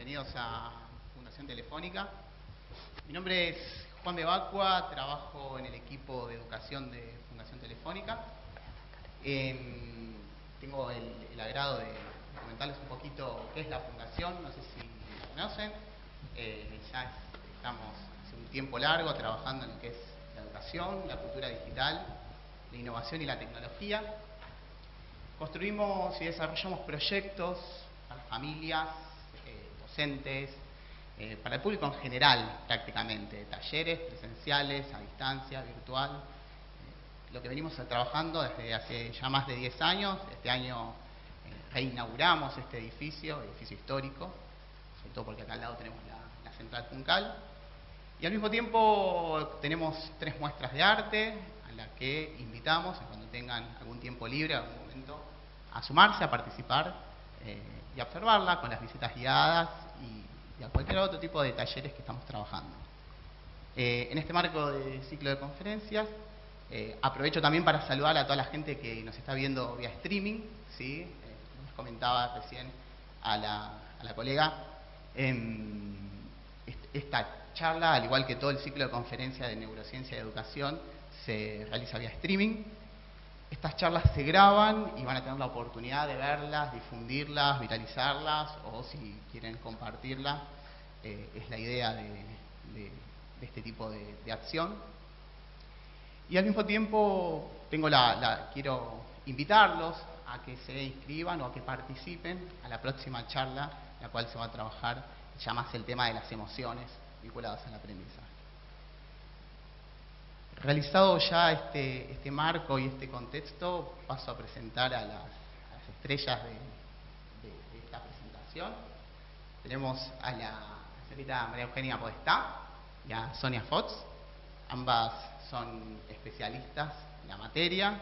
bienvenidos a Fundación Telefónica. Mi nombre es Juan de Bacua, trabajo en el equipo de educación de Fundación Telefónica. Tengo el agrado de comentarles un poquito qué es la Fundación, no sé si la conocen. Ya estamos hace un tiempo largo trabajando en lo que es la educación, la cultura digital, la innovación y la tecnología. Construimos y desarrollamos proyectos para familias, docentes, para el público en general prácticamente, talleres presenciales, a distancia, virtual. Lo que venimos trabajando desde hace ya más de 10 años. Este año reinauguramos este edificio histórico, sobre todo porque acá al lado tenemos la Central Juncal. Y al mismo tiempo tenemos 3 muestras de arte a las que invitamos, cuando tengan algún tiempo libre, algún momento, a sumarse, a participar y a observarla con las visitas guiadas y a cualquier otro tipo de talleres que estamos trabajando. En este marco de ciclo de conferencias, aprovecho también para saludar a toda la gente que nos está viendo vía streaming, ¿sí? Les comentaba recién a la colega, esta charla, al igual que todo el ciclo de conferencias de neurociencia y educación, se realiza vía streaming. Estas charlas se graban y van a tener la oportunidad de verlas, difundirlas, viralizarlas, o si quieren compartirlas, es la idea de este tipo de acción. Y al mismo tiempo quiero invitarlos a que se inscriban o a que participen a la próxima charla, la cual se va a trabajar ya más el tema de las emociones vinculadas al aprendizaje. Realizado ya este marco y este contexto, paso a presentar a las estrellas de esta presentación. Tenemos a la señorita María Eugenia Podestá y a Sonia Fox. Ambas son especialistas en la materia.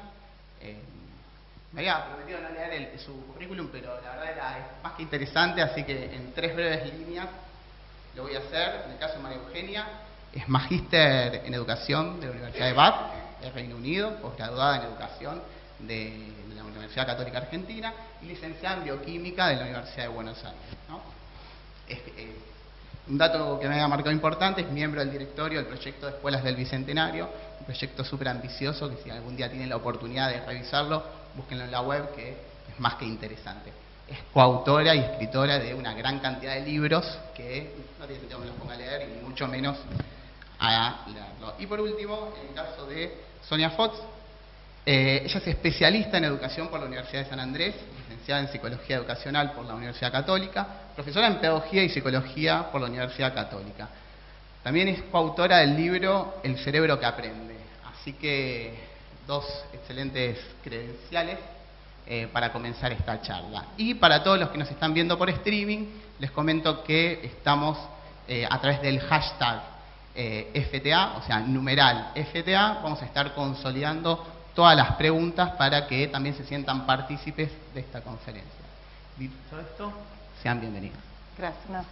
Me había prometido no leer su currículum, pero la verdad era más que interesante, así que en 3 breves líneas lo voy a hacer. En el caso de María Eugenia, es magíster en educación de la Universidad de Bath, de Reino Unido, posgraduada en educación de la Universidad Católica Argentina y licenciada en bioquímica de la Universidad de Buenos Aires, ¿no? Un dato que me ha marcado importante: es miembro del directorio del proyecto de Escuelas del Bicentenario, un proyecto súper ambicioso que si algún día tienen la oportunidad de revisarlo, búsquenlo en la web, que es más que interesante. Es coautora y escritora de una gran cantidad de libros que no tiene sentido que me los ponga a leer, y ni mucho menos a leerlo. Y por último, en el caso de Sonia Fox, ella es especialista en educación por la Universidad de San Andrés, licenciada en psicología educacional por la Universidad Católica, profesora en pedagogía y psicología por la Universidad Católica. También es coautora del libro El cerebro que aprende. Así que 2 excelentes credenciales para comenzar esta charla. Y para todos los que nos están viendo por streaming, les comento que estamos a través del hashtag FTA, o sea, numeral FTA, vamos a estar consolidando todas las preguntas para que también se sientan partícipes de esta conferencia. Dicho esto, sean bienvenidos. Gracias.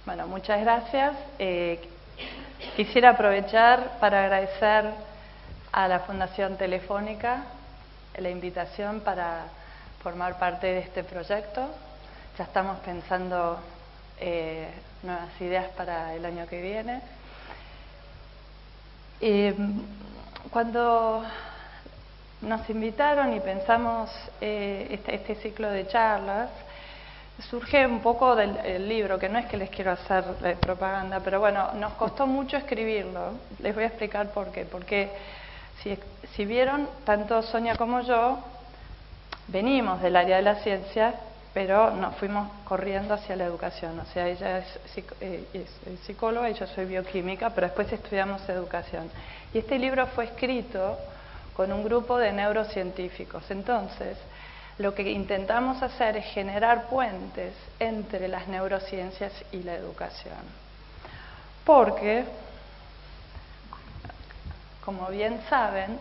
Bueno, muchas gracias. Quisiera aprovechar para agradecer a la Fundación Telefónica la invitación para formar parte de este proyecto. Ya estamos pensando nuevas ideas para el año que viene. Cuando nos invitaron y pensamos este ciclo de charlas, surge un poco del libro, que no es que les quiero hacer propaganda, pero bueno, nos costó mucho escribirlo. Les voy a explicar por qué. Porque si vieron, tanto Sonia como yo venimos del área de la ciencia, pero nos fuimos corriendo hacia la educación. O sea, ella es psicóloga y yo soy bioquímica, pero después estudiamos educación. Y este libro fue escrito con un grupo de neurocientíficos. Entonces, lo que intentamos hacer es generar puentes entre las neurociencias y la educación. Porque, como bien saben,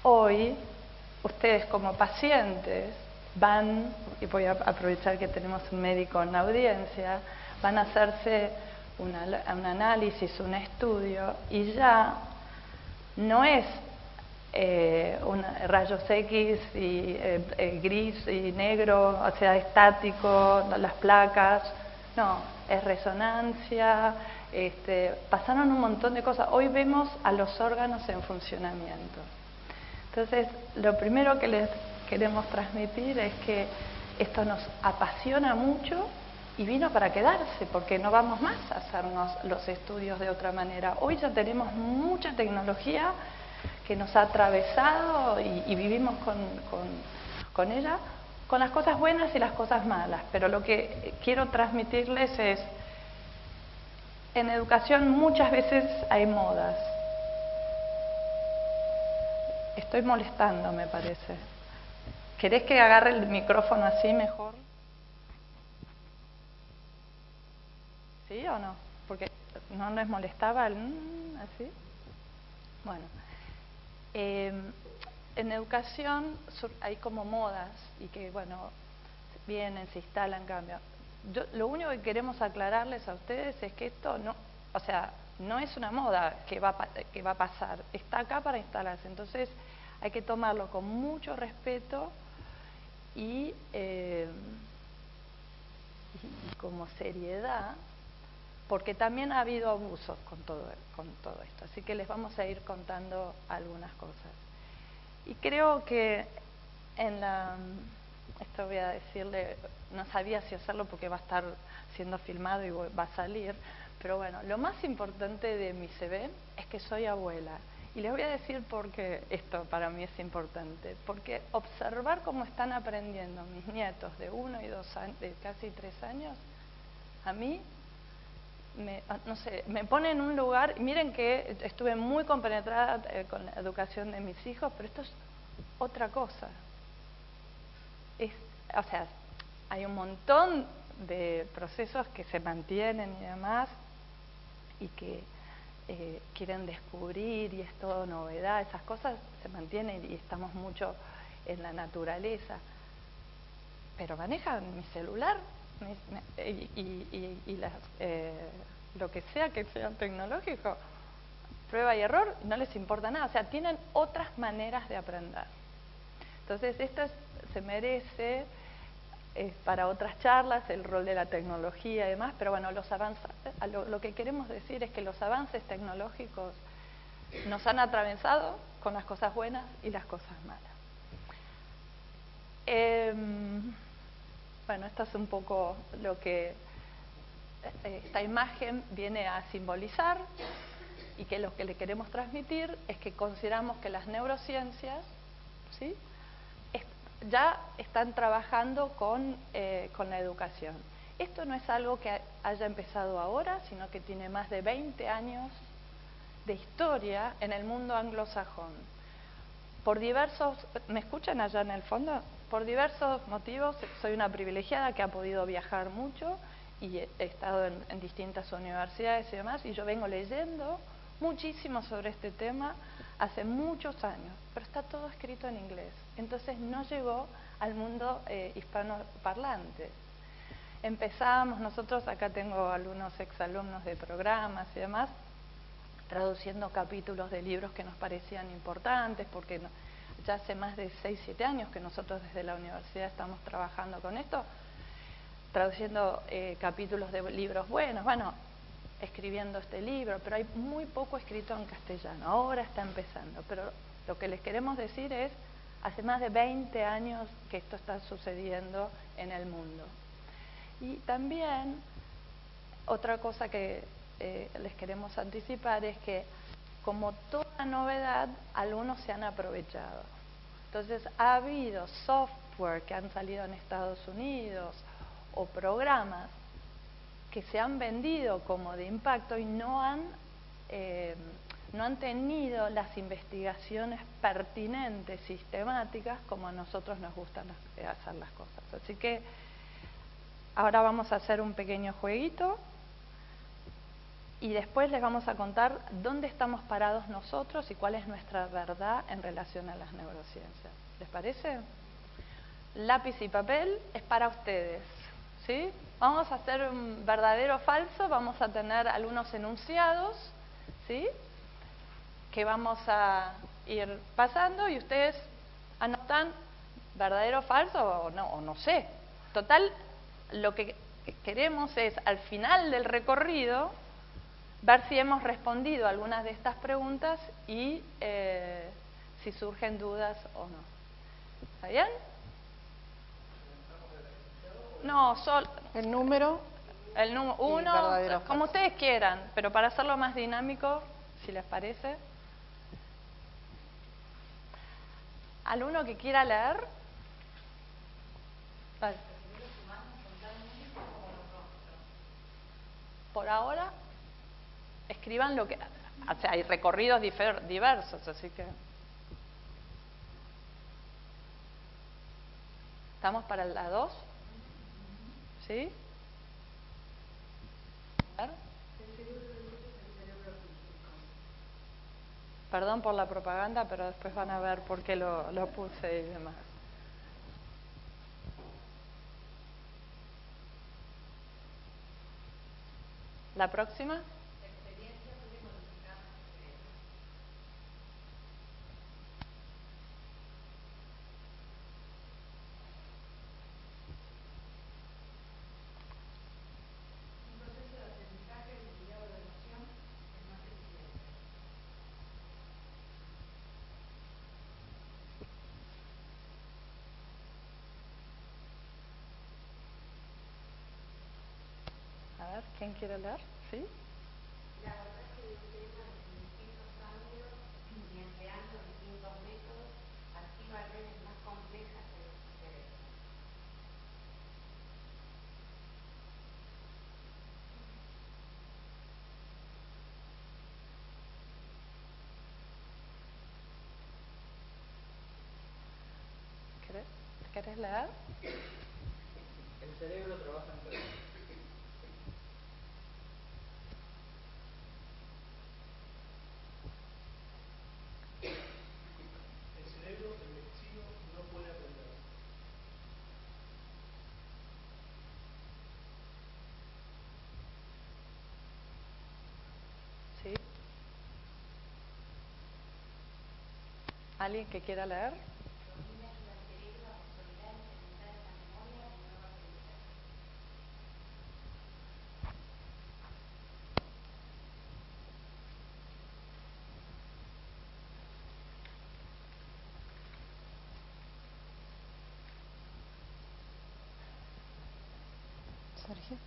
hoy ustedes como pacientes van, y voy a aprovechar que tenemos un médico en la audiencia, van a hacerse un análisis, un estudio, y ya no es rayos X y gris y negro, o sea, estático, las placas. No, es resonancia. Pasaron un montón de cosas. Hoy vemos a los órganos en funcionamiento. Entonces, lo primero que les queremos transmitir es que esto nos apasiona mucho y vino para quedarse, porque no vamos más a hacernos los estudios de otra manera. Hoy ya tenemos mucha tecnología que nos ha atravesado y vivimos con ella, con las cosas buenas y las cosas malas. Pero lo que quiero transmitirles es, en educación muchas veces hay modas. Estoy molestando, me parece. ¿Querés que agarre el micrófono así mejor? ¿Sí o no? Porque no les molestaba el así. Bueno, en educación hay como modas y que, bueno, vienen, se instalan, cambian. Lo único que queremos aclararles a ustedes es que esto no, o sea, no es una moda que va a pasar, está acá para instalarse. Entonces hay que tomarlo con mucho respeto y como seriedad, porque también ha habido abusos con todo esto. Así que les vamos a ir contando algunas cosas. Y creo que esto voy a decirle, no sabía si hacerlo porque va a estar siendo filmado y va a salir, pero bueno, lo más importante de mi CV es que soy abuela. Y les voy a decir por qué esto para mí es importante. Porque observar cómo están aprendiendo mis nietos de 1 y 2 años, de casi 3 años, a mí no sé, me pone en un lugar. Miren que estuve muy compenetrada con la educación de mis hijos, pero esto es otra cosa. O sea, hay un montón de procesos que se mantienen y demás, y que quieren descubrir, y es todo novedad, esas cosas se mantienen y estamos mucho en la naturaleza. Pero manejan mi celular y lo que sea tecnológico, prueba y error, no les importa nada. O sea, tienen otras maneras de aprender. Entonces, esto se merece para otras charlas, el rol de la tecnología y demás, pero bueno, los avances, lo que queremos decir es que los avances tecnológicos nos han atravesado con las cosas buenas y las cosas malas. Bueno, esto es un poco lo que esta imagen viene a simbolizar, y que lo que le queremos transmitir es que consideramos que las neurociencias, ¿sí?, ya están trabajando con la educación. Esto no es algo que haya empezado ahora, sino que tiene más de 20 años de historia en el mundo anglosajón. Por diversos, ¿me escuchan allá en el fondo? Por diversos motivos, soy una privilegiada que ha podido viajar mucho y he estado en distintas universidades y demás, y yo vengo leyendo muchísimo sobre este tema hace muchos años, pero está todo escrito en inglés, entonces no llegó al mundo hispanoparlante. Empezamos nosotros, acá tengo algunos exalumnos de programas y demás, traduciendo capítulos de libros que nos parecían importantes, porque ya hace más de 6, 7 años que nosotros desde la universidad estamos trabajando con esto, traduciendo capítulos de libros buenos, bueno, escribiendo este libro, pero hay muy poco escrito en castellano, ahora está empezando, pero lo que les queremos decir es, hace más de 20 años que esto está sucediendo en el mundo. Y también, otra cosa que les queremos anticipar es que, como toda novedad, algunos se han aprovechado. Entonces, ha habido software que han salido en Estados Unidos o programas que se han vendido como de impacto y no han tenido las investigaciones pertinentes, sistemáticas, como a nosotros nos gustan hacer las cosas. Así que ahora vamos a hacer un pequeño jueguito y después les vamos a contar dónde estamos parados nosotros y cuál es nuestra verdad en relación a las neurociencias. ¿Les parece? Lápiz y papel es para ustedes, ¿sí? Vamos a hacer un verdadero o falso, vamos a tener algunos enunciados, ¿sí? que vamos a ir pasando y ustedes anotan verdadero o falso o no sé. Total, lo que queremos es, al final del recorrido, ver si hemos respondido a algunas de estas preguntas y si surgen dudas o no. ¿Está bien? No, solo El número. el número uno, verdadero o como falso. ustedes quieran, pero para hacerlo más dinámico, si les parece. ¿Alguno que quiera leer? Vale. Por ahora, escriban lo que... O sea, hay recorridos diversos, así que... ¿Estamos para la 2? ¿Sí? A ver. Perdón por la propaganda, pero después van a ver por qué lo puse y demás. ¿La próxima? A ver, ¿quién quiere leer? ¿Sí? La verdad es que el tema de distintos cambios y empleando distintos métodos activa redes más complejas de los cerebros. ¿Querés leer? El cerebro trabaja en tres. El cerebro envejecido no puede aprender. ¿Sí? ¿Alguien que quiera leer? Domina ayuda al cerebro a consolidar y cementar esa memoria y nuevo aprendizaje. Sergio.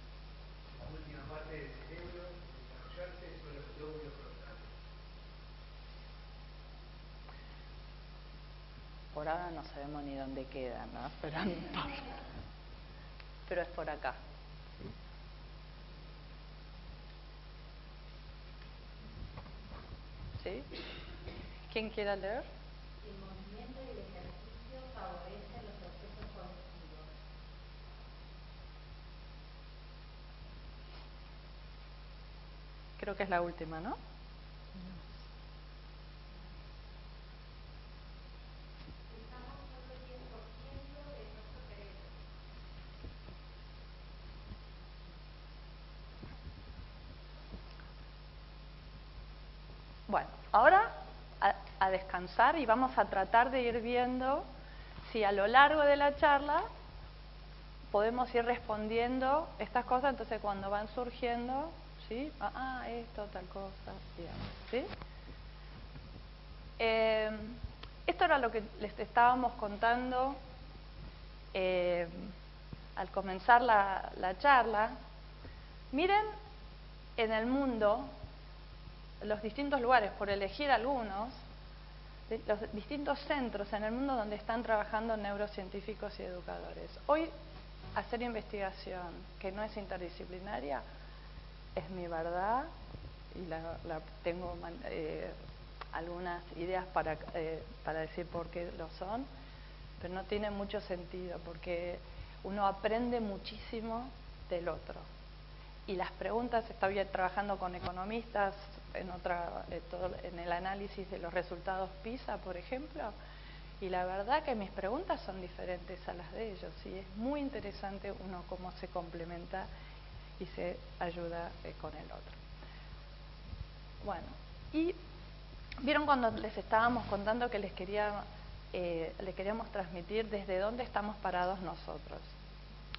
La última parte del cerebro en desarrollarse son los lóbulos frontales. Por ahora no sabemos ni dónde quedan, ¿no? Pero es por acá. ¿Sí? ¿Quién quiera leer? El movimiento y el ejercicio favorecen los procesos cognitivos. Creo que es la última, ¿no? Usamos solo el 10% de nuestro cerebro. Bueno, ahora a descansar y vamos a tratar de ir viendo si a lo largo de la charla podemos ir respondiendo estas cosas, entonces cuando van surgiendo, ¿sí? Esto, tal cosa, digamos, ¿sí? Esto era lo que les estábamos contando al comenzar la charla. Miren en el mundo los distintos lugares, por elegir algunos, los distintos centros en el mundo donde están trabajando neurocientíficos y educadores. Hoy, hacer investigación que no es interdisciplinaria es mi verdad y tengo algunas ideas para decir por qué lo son, pero no tiene mucho sentido porque uno aprende muchísimo del otro. Y las preguntas, estoy trabajando con economistas en el análisis de los resultados PISA, por ejemplo, y la verdad que mis preguntas son diferentes a las de ellos, y es muy interesante uno cómo se complementa y se ayuda con el otro. Bueno, y ¿Vieron cuando les estábamos contando que les queríamos transmitir desde dónde estamos parados nosotros?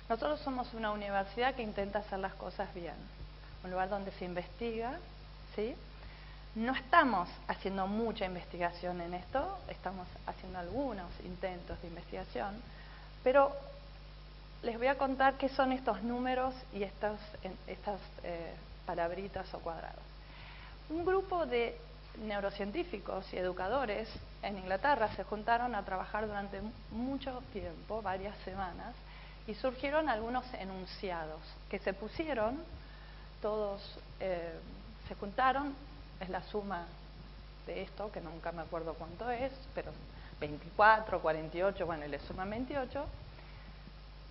Nosotros somos una universidad que intenta hacer las cosas bien, un lugar donde se investiga, ¿sí? No estamos haciendo mucha investigación en esto, estamos haciendo algunos intentos de investigación, pero les voy a contar qué son estos números y estas palabritas o cuadrados. Un grupo de neurocientíficos y educadores en Inglaterra se juntaron a trabajar durante mucho tiempo, varias semanas, y surgieron algunos enunciados que se pusieron, todos se juntaron, es la suma de esto, que nunca me acuerdo cuánto es, pero 24, 48, bueno, y le suman 28,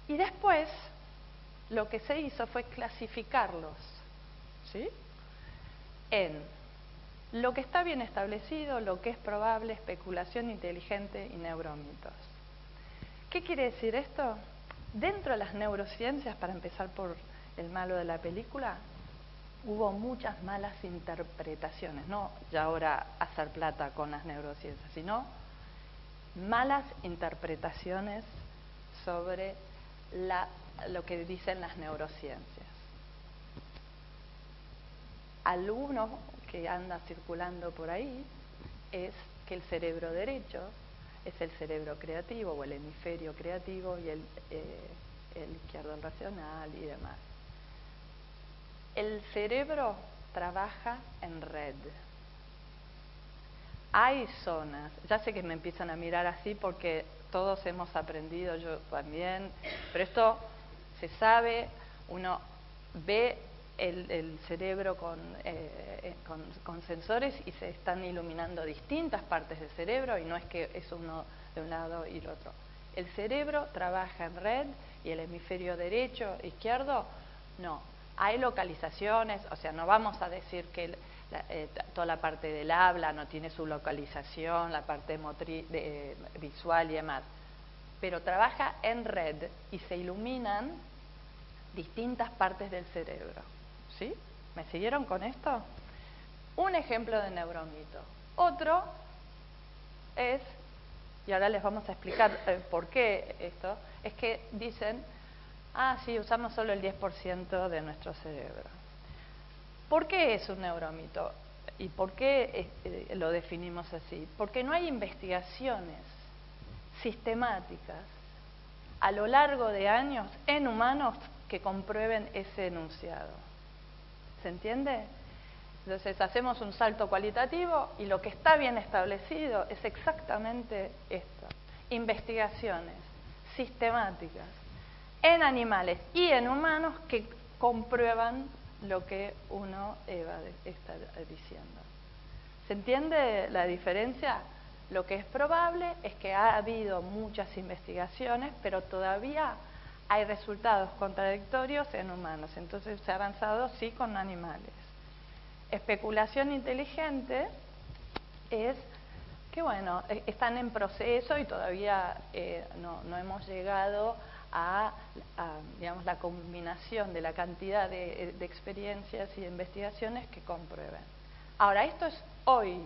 y después lo que se hizo fue clasificarlos, ¿sí?, en lo que está bien establecido, lo que es probable, especulación inteligente y neuromitos. ¿Qué quiere decir esto? Dentro de las neurociencias, para empezar por el malo de la película, hubo muchas malas interpretaciones, no ya ahora hacer plata con las neurociencias, sino malas interpretaciones sobre lo que dicen las neurociencias. Alguno que anda circulando por ahí es que el cerebro derecho es el cerebro creativo o el hemisferio creativo y el izquierdo el racional y demás. El cerebro trabaja en red. Hay zonas, ya sé que me empiezan a mirar así porque todos hemos aprendido, yo también, pero esto se sabe, uno ve el cerebro con sensores y se están iluminando distintas partes del cerebro y no es que es uno de un lado y el otro. El cerebro trabaja en red y el hemisferio derecho, izquierdo, no. Hay localizaciones, o sea, no vamos a decir que toda la parte del habla no tiene su localización, la parte visual y demás, pero trabaja en red y se iluminan distintas partes del cerebro. ¿Sí? ¿Me siguieron con esto? Un ejemplo de neuromito. Otro es, y ahora les vamos a explicar por qué esto, es que dicen, sí, usamos solo el 10% de nuestro cerebro. ¿Por qué es un neuromito? ¿Y por qué lo definimos así? Porque no hay investigaciones sistemáticas a lo largo de años en humanos que comprueben ese enunciado. ¿Se entiende? Entonces hacemos un salto cualitativo y lo que está bien establecido es exactamente esto. Investigaciones sistemáticas en animales y en humanos que comprueban lo que uno está diciendo. ¿Se entiende la diferencia? Lo que es probable es que ha habido muchas investigaciones, pero todavía hay resultados contradictorios en humanos. Entonces se ha avanzado sí con animales. Especulación inteligente es que, bueno, están en proceso y todavía no hemos llegado a, digamos, la combinación de la cantidad de experiencias y de investigaciones que comprueben. Ahora, esto es hoy.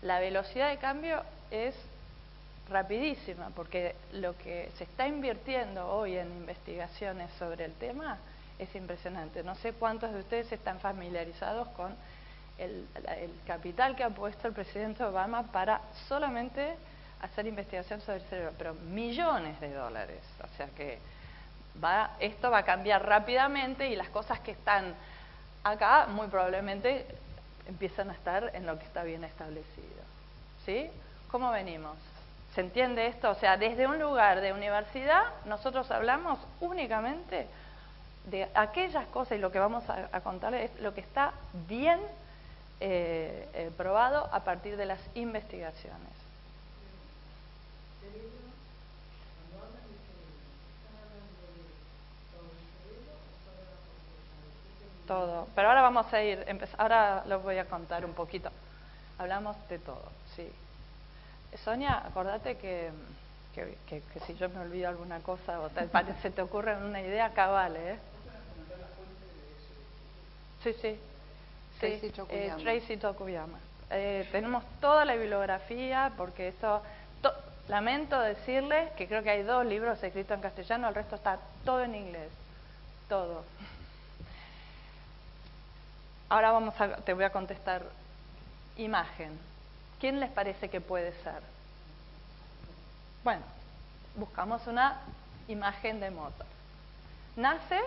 La velocidad de cambio es rapidísima, porque lo que se está invirtiendo hoy en investigaciones sobre el tema es impresionante. No sé cuántos de ustedes están familiarizados con el capital que ha puesto el presidente Obama para solamente hacer investigación sobre el cerebro, pero millones de dólares. O sea que esto va a cambiar rápidamente y las cosas que están acá muy probablemente empiezan a estar en lo que está bien establecido. ¿Sí? ¿Cómo venimos? ¿Se entiende esto? O sea, desde un lugar de universidad nosotros hablamos únicamente de aquellas cosas, y lo que vamos a contar es lo que está bien probado a partir de las investigaciones. Todo. Pero ahora vamos a ir, ahora los voy a contar un poquito. Hablamos de todo, sí. Sonia, acordate que si yo me olvido alguna cosa o se te ocurre una idea, acá vale, ¿eh? Sí. Tracy Tokuyama. Tracy Tokuyama. tenemos toda la bibliografía, porque esto, lamento decirles que creo que hay 2 libros escritos en castellano, el resto está todo en inglés, todo. Ahora te voy a contestar. Imagen. ¿Quién les parece que puede ser? Bueno, buscamos una imagen de Mozart. Nace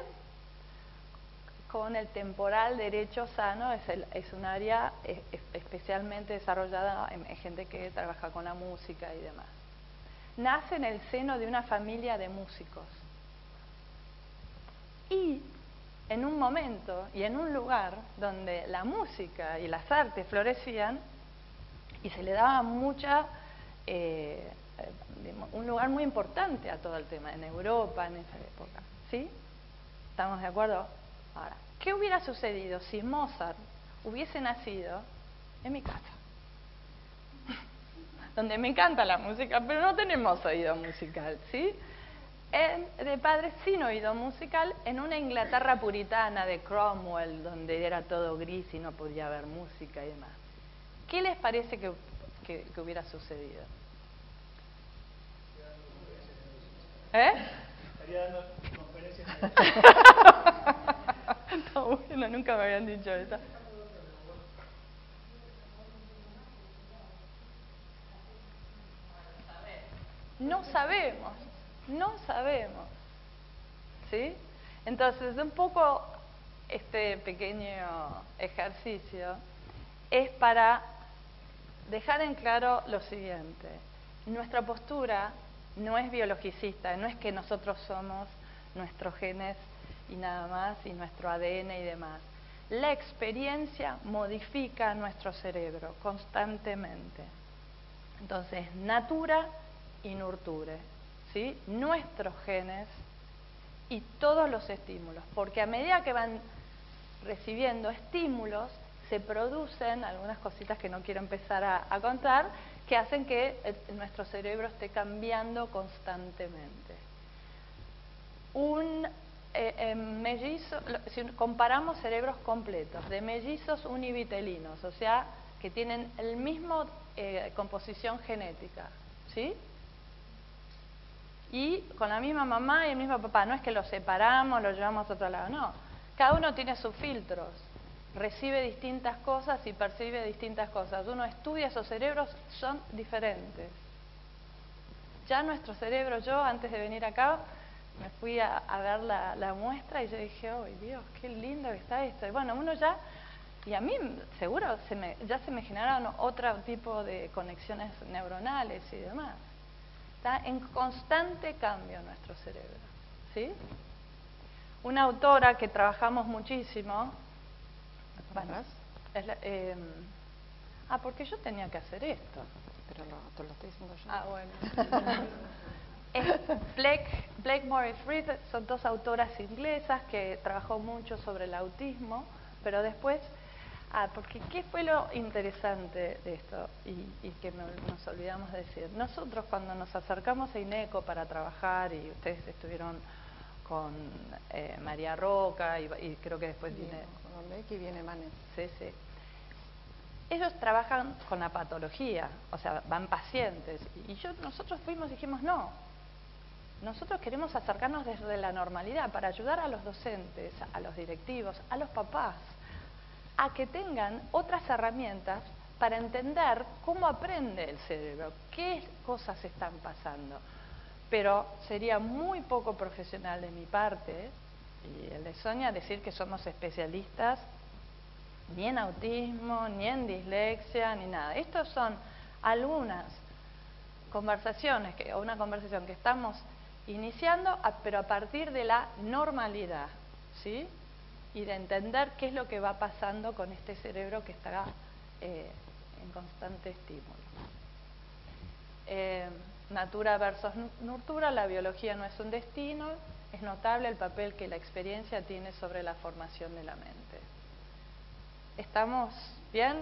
con el temporal derecho sano, es un área especialmente desarrollada en gente que trabaja con la música y demás. Nace en el seno de una familia de músicos. Y en un momento y en un lugar donde la música y las artes florecían y se le daba un lugar muy importante a todo el tema, en Europa en esa época. ¿Sí? ¿Estamos de acuerdo? Ahora, ¿qué hubiera sucedido si Mozart hubiese nacido en mi casa? Donde me encanta la música, pero no tenemos oído musical, ¿sí? De padre sin oído musical, en una Inglaterra puritana de Cromwell, donde era todo gris y no podía haber música y demás. ¿Qué les parece que hubiera sucedido? Estaría dando conferencias. Está bueno, nunca me habían dicho eso. No sabemos. ¿Sí? Entonces, un poco este pequeño ejercicio es para dejar en claro lo siguiente. Nuestra postura no es biologicista, no es que nosotros somos nuestros genes y nada más, y nuestro ADN y demás. La experiencia modifica nuestro cerebro constantemente. Entonces, natura y nurture, ¿sí? Nuestros genes y todos los estímulos, porque a medida que van recibiendo estímulos, se producen algunas cositas que no quiero empezar a contar, que hacen que nuestro cerebro esté cambiando constantemente. Mellizo, si comparamos cerebros completos de mellizos univitelinos, o sea, que tienen el mismo composición genética, ¿sí? Y con la misma mamá y el mismo papá, no es que los separamos, los llevamos a otro lado, no. Cada uno tiene sus filtros, recibe distintas cosas y percibe distintas cosas. Uno estudia esos cerebros, son diferentes. Ya nuestro cerebro, yo antes de venir acá, me fui a ver la muestra y yo dije, ¡oh, Dios, qué lindo que está esto! Y bueno, uno ya, y a mí seguro ya se me generaron otro tipo de conexiones neuronales y demás. Está en constante cambio nuestro cerebro, ¿sí? Una autora que trabajamos muchísimo, porque yo tenía que hacer esto. Pero te lo estoy diciendo yo. Ah, bueno. Blakemore y Fried son 2 autoras inglesas que trabajó mucho sobre el autismo, pero después, porque ¿qué fue lo interesante de esto? Y que nos olvidamos de decir. Nosotros cuando nos acercamos a INECO para trabajar, y ustedes estuvieron con María Roca, y creo que después viene... Con Becky viene Manet. Sí. Ellos trabajan con la patología, o sea, van pacientes. Y nosotros fuimos y dijimos, no, nosotros queremos acercarnos desde la normalidad para ayudar a los docentes, a los directivos, a los papás, a que tengan otras herramientas para entender cómo aprende el cerebro, qué cosas están pasando. Pero sería muy poco profesional de mi parte, y el de Sonia, decir que somos especialistas ni en autismo, ni en dislexia, ni nada. Estas son algunas conversaciones, o una conversación que estamos iniciando, pero a partir de la normalidad, ¿sí? Y de entender qué es lo que va pasando con este cerebro que está en constante estímulo. Natura versus nurtura, la biología no es un destino, es notable el papel que la experiencia tiene sobre la formación de la mente. ¿Estamos bien?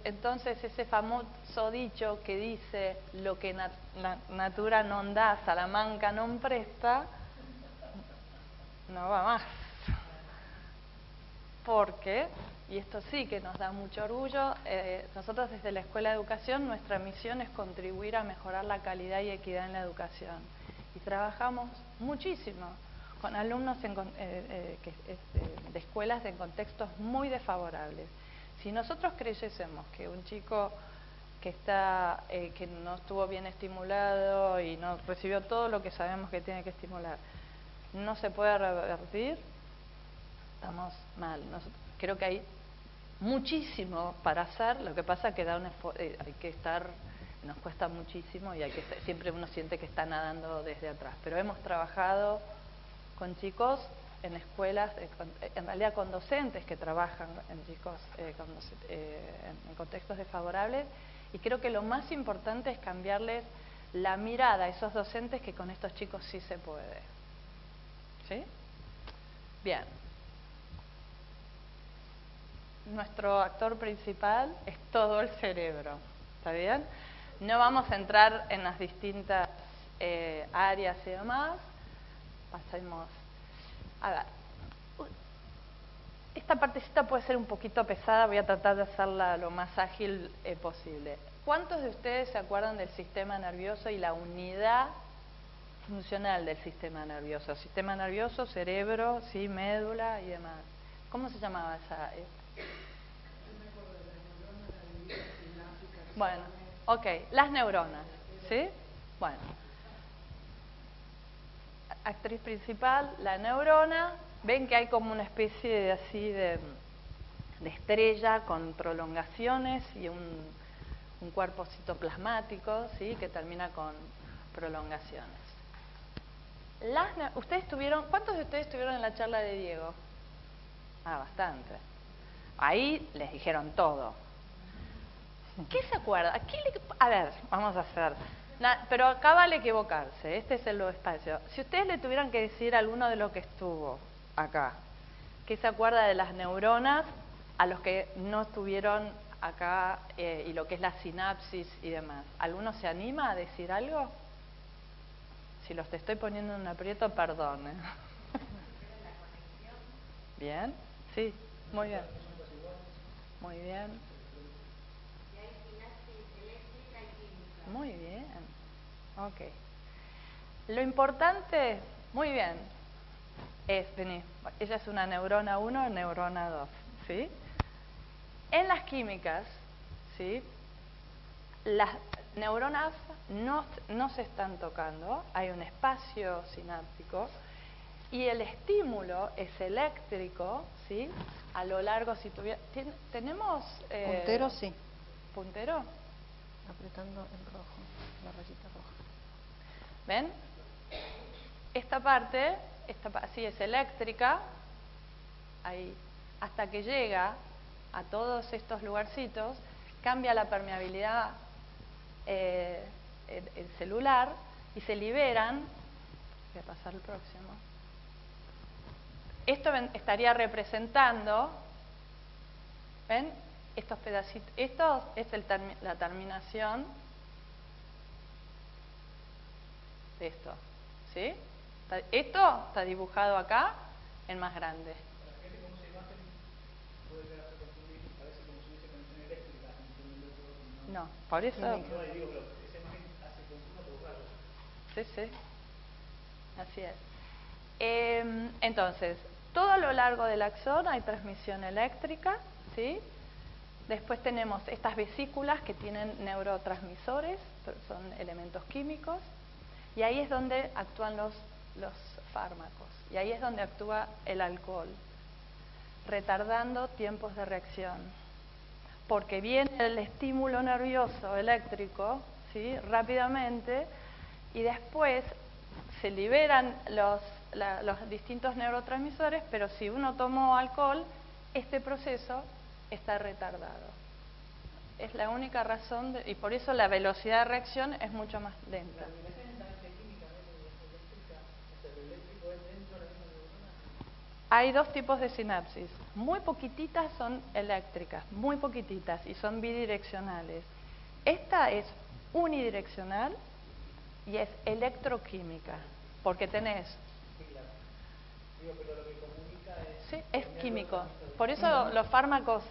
Entonces ese famoso dicho que dice lo que natura non dà, Salamanca non presta, no va más. porque, y esto sí que nos da mucho orgullo, nosotros desde la Escuela de Educación, nuestra misión es contribuir a mejorar la calidad y equidad en la educación. Y trabajamos muchísimo con alumnos de escuelas en contextos muy desfavorables. Si nosotros creyésemos que un chico que no estuvo bien estimulado y no recibió todo lo que sabemos que tiene que estimular, no se puede revertir, estamos mal. Creo que hay muchísimo para hacer, lo que pasa que hay que estar, nos cuesta muchísimo y siempre uno siente que está nadando desde atrás. Pero hemos trabajado con chicos en escuelas, en realidad con docentes que trabajan en chicos en contextos desfavorables, y creo que lo más importante es cambiarles la mirada a esos docentes que con estos chicos sí se puede. ¿Sí? Bien. Nuestro actor principal es todo el cerebro, ¿está bien? No vamos a entrar en las distintas áreas y demás. Pasemos. A ver, esta partecita puede ser un poquito pesada, voy a tratar de hacerla lo más ágil posible. ¿Cuántos de ustedes se acuerdan del sistema nervioso y la unidad funcional del sistema nervioso? Sistema nervioso, cerebro, sí, médula y demás. ¿Cómo se llamaba esa? Bueno, ok, las neuronas, ¿sí? Bueno. Actriz principal, la neurona. Ven que hay como una especie de estrella con prolongaciones y un cuerpo citoplasmático, ¿sí? Que termina con prolongaciones. ¿Cuántos de ustedes estuvieron en la charla de Diego? Bastante. Ahí les dijeron todo. ¿Qué se acuerda? A ver, vamos a hacer. Pero acá vale equivocarse, este es el espacio. Si ustedes le tuvieran que decir a alguno de los que estuvo acá, ¿qué se acuerda de las neuronas a los que no estuvieron acá y lo que es la sinapsis y demás? ¿Alguno se anima a decir algo? Si los te estoy poniendo en un aprieto, perdón. ¿Bien? Sí, muy bien. Muy bien. Muy bien. Ok. Lo importante, muy bien, vení, ella es una neurona 1, neurona 2, ¿sí? En las químicas, ¿sí? Las neuronas no se están tocando, hay un espacio sináptico y el estímulo es eléctrico, ¿sí? A lo largo, si tuviera... ¿Tenemos...? Puntero, sí. ¿Puntero? Apretando el rojo, la rayita roja. ¿Ven? Esta parte sí es eléctrica, ahí, hasta que llega a todos estos lugarcitos, cambia la permeabilidad el celular y se liberan. Voy a pasar al próximo. Esto estaría representando, ¿ven? Estos pedacitos, esto es la terminación de esto, ¿sí? Esto está dibujado acá en más grande. Para la gente con esa imagen puede llegar a confundir, parece como si hubiese conexión eléctrica entre un y otro. No, por eso. No, digo, pero esa imagen hace confuso por rayos. Sí, sí. Así es. Entonces, todo a lo largo del axón hay transmisión eléctrica, ¿sí? Después tenemos estas vesículas que tienen neurotransmisores, son elementos químicos, y ahí es donde actúan los fármacos, y ahí es donde actúa el alcohol, retardando tiempos de reacción, porque viene el estímulo nervioso eléctrico, ¿sí? Rápidamente, y después se liberan los distintos neurotransmisores, pero si uno tomó alcohol, este proceso está retardado. Es la única razón, y por eso la velocidad de reacción es mucho más lenta. Hay dos tipos de sinapsis. Muy poquititas son eléctricas, muy poquititas, y son bidireccionales. Esta es unidireccional y es electroquímica, porque tenés... Sí, claro. Digo, pero lo que comunica es Sí, es químico. Por eso los fármacos,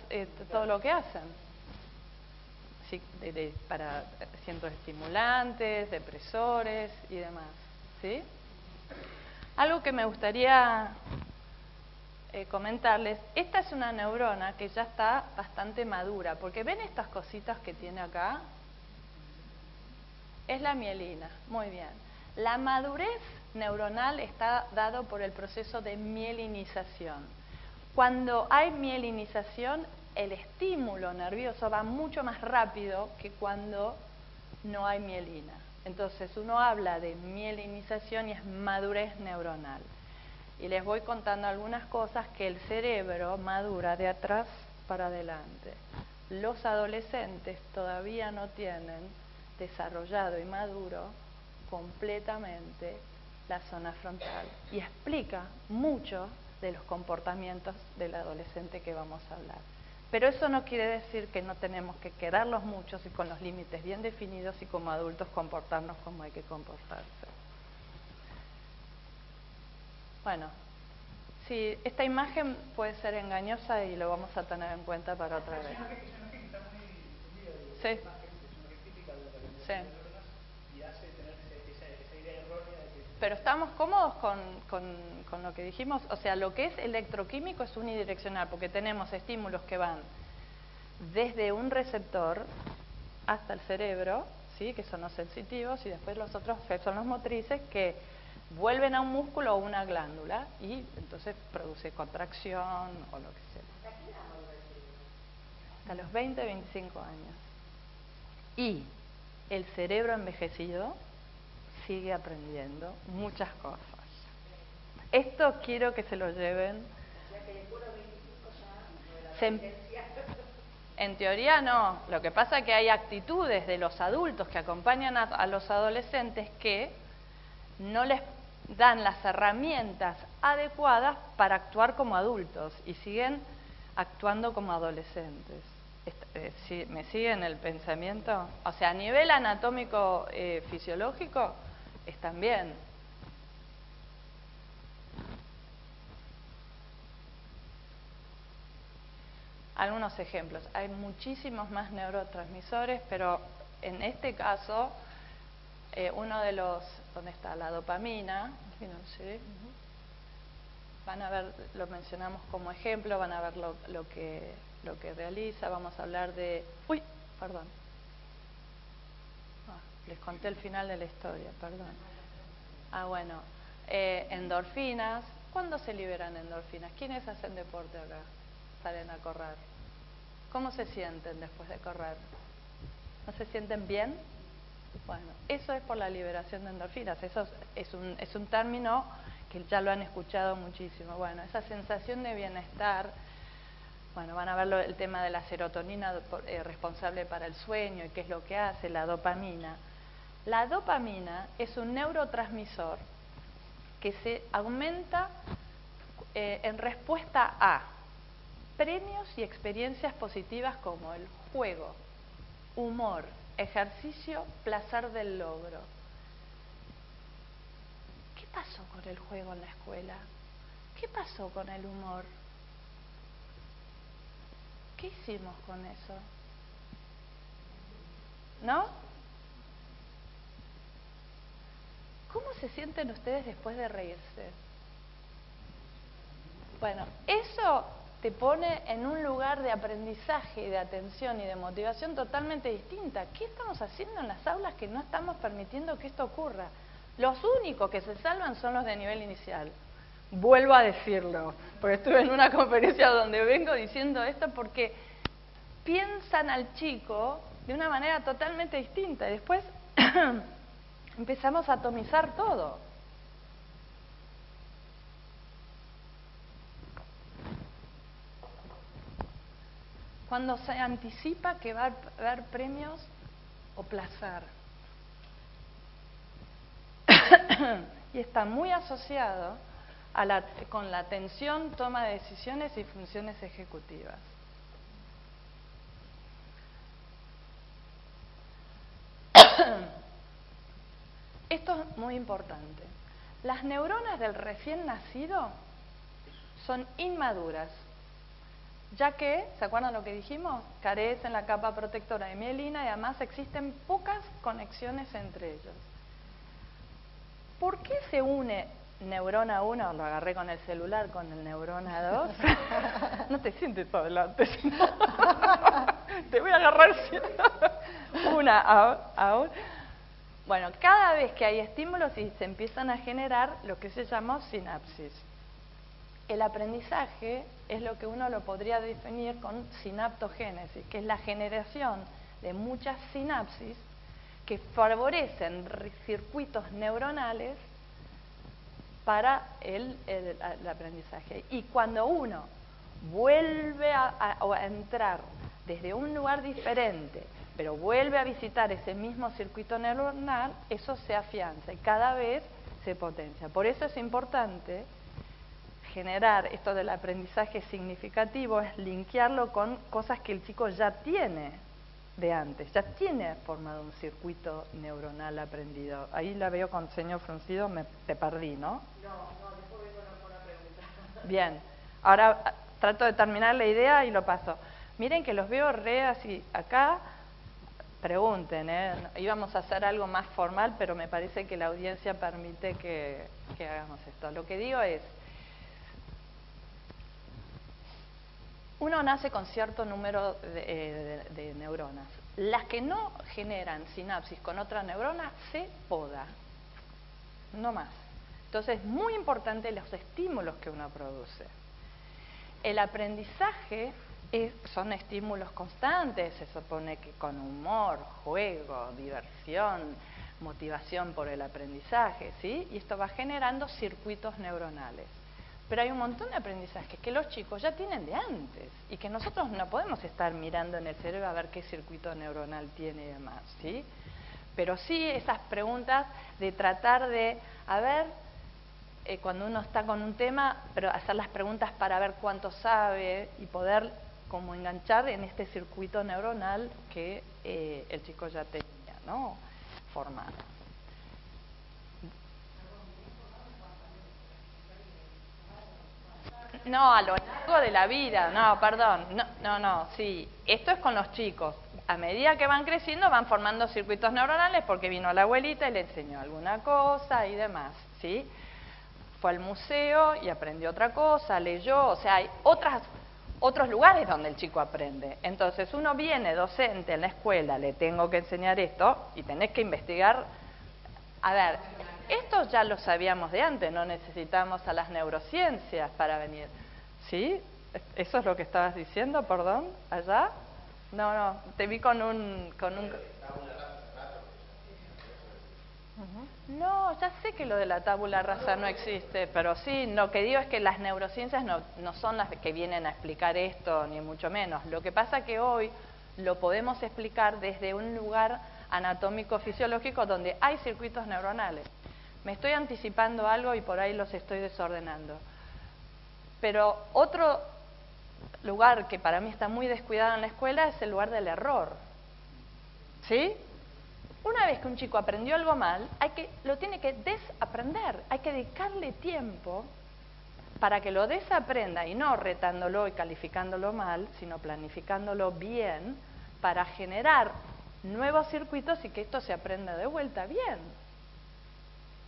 todo lo que hacen. Sí, para cientos de estimulantes, depresores y demás. ¿Sí? Algo que me gustaría comentarles, esta es una neurona que ya está bastante madura, porque ven estas cositas que tiene acá, es la mielina, muy bien. La madurez neuronal está dado por el proceso de mielinización. Cuando hay mielinización, el estímulo nervioso va mucho más rápido que cuando no hay mielina. Entonces uno habla de mielinización y es madurez neuronal. Y les voy contando algunas cosas que el cerebro madura de atrás para adelante. Los adolescentes todavía no tienen desarrollado y maduro completamente la zona frontal. Y explica mucho de los comportamientos del adolescente que vamos a hablar. Pero eso no quiere decir que no tenemos que quedarlos muchos y con los límites bien definidos y como adultos comportarnos como hay que comportarse. Bueno, sí, esta imagen puede ser engañosa y lo vamos a tener en cuenta para otra vez. Sí. Sí. Pero estamos cómodos con lo que dijimos. O sea, lo que es electroquímico es unidireccional, porque tenemos estímulos que van desde un receptor hasta el cerebro, ¿sí? Que son los sensitivos, y después los otros que son los motrices, que vuelven a un músculo o una glándula y entonces produce contracción o lo que sea. Hasta los 20, 25 años. Y el cerebro envejecido sigue aprendiendo muchas cosas. Esto quiero que se lo lleven. En teoría no. Lo que pasa es que hay actitudes de los adultos que acompañan a los adolescentes que no les dan las herramientas adecuadas para actuar como adultos y siguen actuando como adolescentes. ¿Me siguen el pensamiento? O sea, a nivel anatómico fisiológico están bien. Algunos ejemplos. Hay muchísimos más neurotransmisores, pero en este caso, uno de los, ¿dónde está? La dopamina, ¿sí? Van a ver, lo mencionamos como ejemplo, van a ver lo que realiza. Vamos a hablar de... ¡Uy! Perdón. Les conté el final de la historia, perdón. Bueno. Endorfinas. ¿Cuándo se liberan endorfinas? ¿Quiénes hacen deporte acá? Salen a correr. ¿Cómo se sienten después de correr? ¿No se sienten bien? Bueno, eso es por la liberación de endorfinas. Eso es un término que ya lo han escuchado muchísimo. Bueno, esa sensación de bienestar, bueno, van a ver el tema de la serotonina responsable para el sueño y qué es lo que hace, la dopamina. La dopamina es un neurotransmisor que se aumenta en respuesta a premios y experiencias positivas como el juego, humor, ejercicio, placer del logro. ¿Qué pasó con el juego en la escuela? ¿Qué pasó con el humor? ¿Qué hicimos con eso? ¿No? ¿Cómo se sienten ustedes después de reírse? Bueno, eso te pone en un lugar de aprendizaje y de atención y de motivación totalmente distinta. ¿Qué estamos haciendo en las aulas que no estamos permitiendo que esto ocurra? Los únicos que se salvan son los de nivel inicial. Vuelvo a decirlo, porque estuve en una conferencia donde vengo diciendo esto porque piensan al chico de una manera totalmente distinta y después empezamos a atomizar todo. Cuando se anticipa que va a haber premios o placer. Y está muy asociado con la atención, toma de decisiones y funciones ejecutivas. Esto es muy importante. Las neuronas del recién nacido son inmaduras, ya que, ¿se acuerdan lo que dijimos? Carecen la capa protectora de mielina y además existen pocas conexiones entre ellos. ¿Por qué se une neurona 1? Lo agarré con el celular, con el neurona 2. No te sientes adelante, sino te voy a agarrar una a una. Bueno, cada vez que hay estímulos y se empiezan a generar lo que se llama sinapsis. El aprendizaje es lo que uno lo podría definir con sinaptogénesis, que es la generación de muchas sinapsis que favorecen circuitos neuronales para el aprendizaje. Y cuando uno vuelve a entrar desde un lugar diferente, pero vuelve a visitar ese mismo circuito neuronal, eso se afianza y cada vez se potencia. Por eso es importante generar esto del aprendizaje significativo, es linkearlo con cosas que el chico ya tiene de antes, ya tiene formado un circuito neuronal aprendido. Ahí la veo con ceño fruncido, te perdí, ¿no? No, después vengo con una pregunta. Bien, ahora trato de terminar la idea y lo paso. Miren que los veo re así acá. Pregunten, íbamos a hacer algo más formal, pero me parece que la audiencia permite que hagamos esto. Lo que digo es, uno nace con cierto número de neuronas. Las que no generan sinapsis con otra neurona se poda, no más. Entonces es muy importante los estímulos que uno produce. El aprendizaje son estímulos constantes, se supone que con humor, juego, diversión, motivación por el aprendizaje, ¿sí? Y esto va generando circuitos neuronales. Pero hay un montón de aprendizajes que los chicos ya tienen de antes y que nosotros no podemos estar mirando en el cerebro a ver qué circuito neuronal tiene y demás, ¿sí? Pero sí esas preguntas de tratar de, a ver, cuando uno está con un tema, pero hacer las preguntas para ver cuánto sabe y poder como enganchar en este circuito neuronal que el chico ya tenía, ¿no? Formado. No, a lo largo de la vida, no, perdón, no, sí, esto es con los chicos. A medida que van creciendo van formando circuitos neuronales porque vino la abuelita y le enseñó alguna cosa y demás, ¿sí? Fue al museo y aprendió otra cosa, leyó, o sea, hay otros lugares donde el chico aprende. Entonces uno viene docente en la escuela, le tengo que enseñar esto y tenés que investigar. A ver, esto ya lo sabíamos de antes, no necesitamos a las neurociencias para venir. ¿Sí? ¿Eso es lo que estabas diciendo, perdón, allá? No, te vi con un... No, ya sé que lo de la tabula rasa no existe, pero sí, lo que digo es que las neurociencias no son las que vienen a explicar esto, ni mucho menos. Lo que pasa que hoy lo podemos explicar desde un lugar anatómico-fisiológico donde hay circuitos neuronales. Me estoy anticipando algo y por ahí los estoy desordenando. Pero otro lugar que para mí está muy descuidado en la escuela es el lugar del error. ¿Sí? Una vez que un chico aprendió algo mal, lo tiene que desaprender, hay que dedicarle tiempo para que lo desaprenda y no retándolo y calificándolo mal, sino planificándolo bien para generar nuevos circuitos y que esto se aprenda de vuelta bien.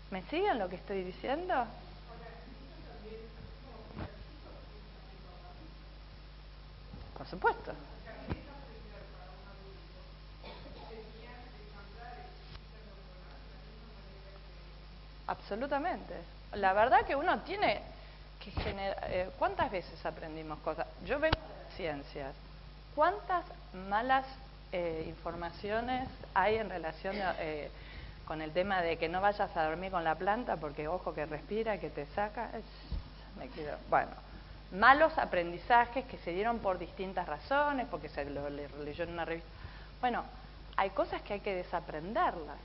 ¿Me siguen lo que estoy diciendo? Por supuesto. Absolutamente. La verdad que uno tiene que generar... ¿cuántas veces aprendimos cosas? Yo vengo de las ciencias. ¿Cuántas malas informaciones hay en relación con el tema de que no vayas a dormir con la planta porque ojo que respira, que te saca? Me quedo. Bueno, malos aprendizajes que se dieron por distintas razones, porque se lo leyó en una revista. Bueno, hay cosas que hay que desaprenderlas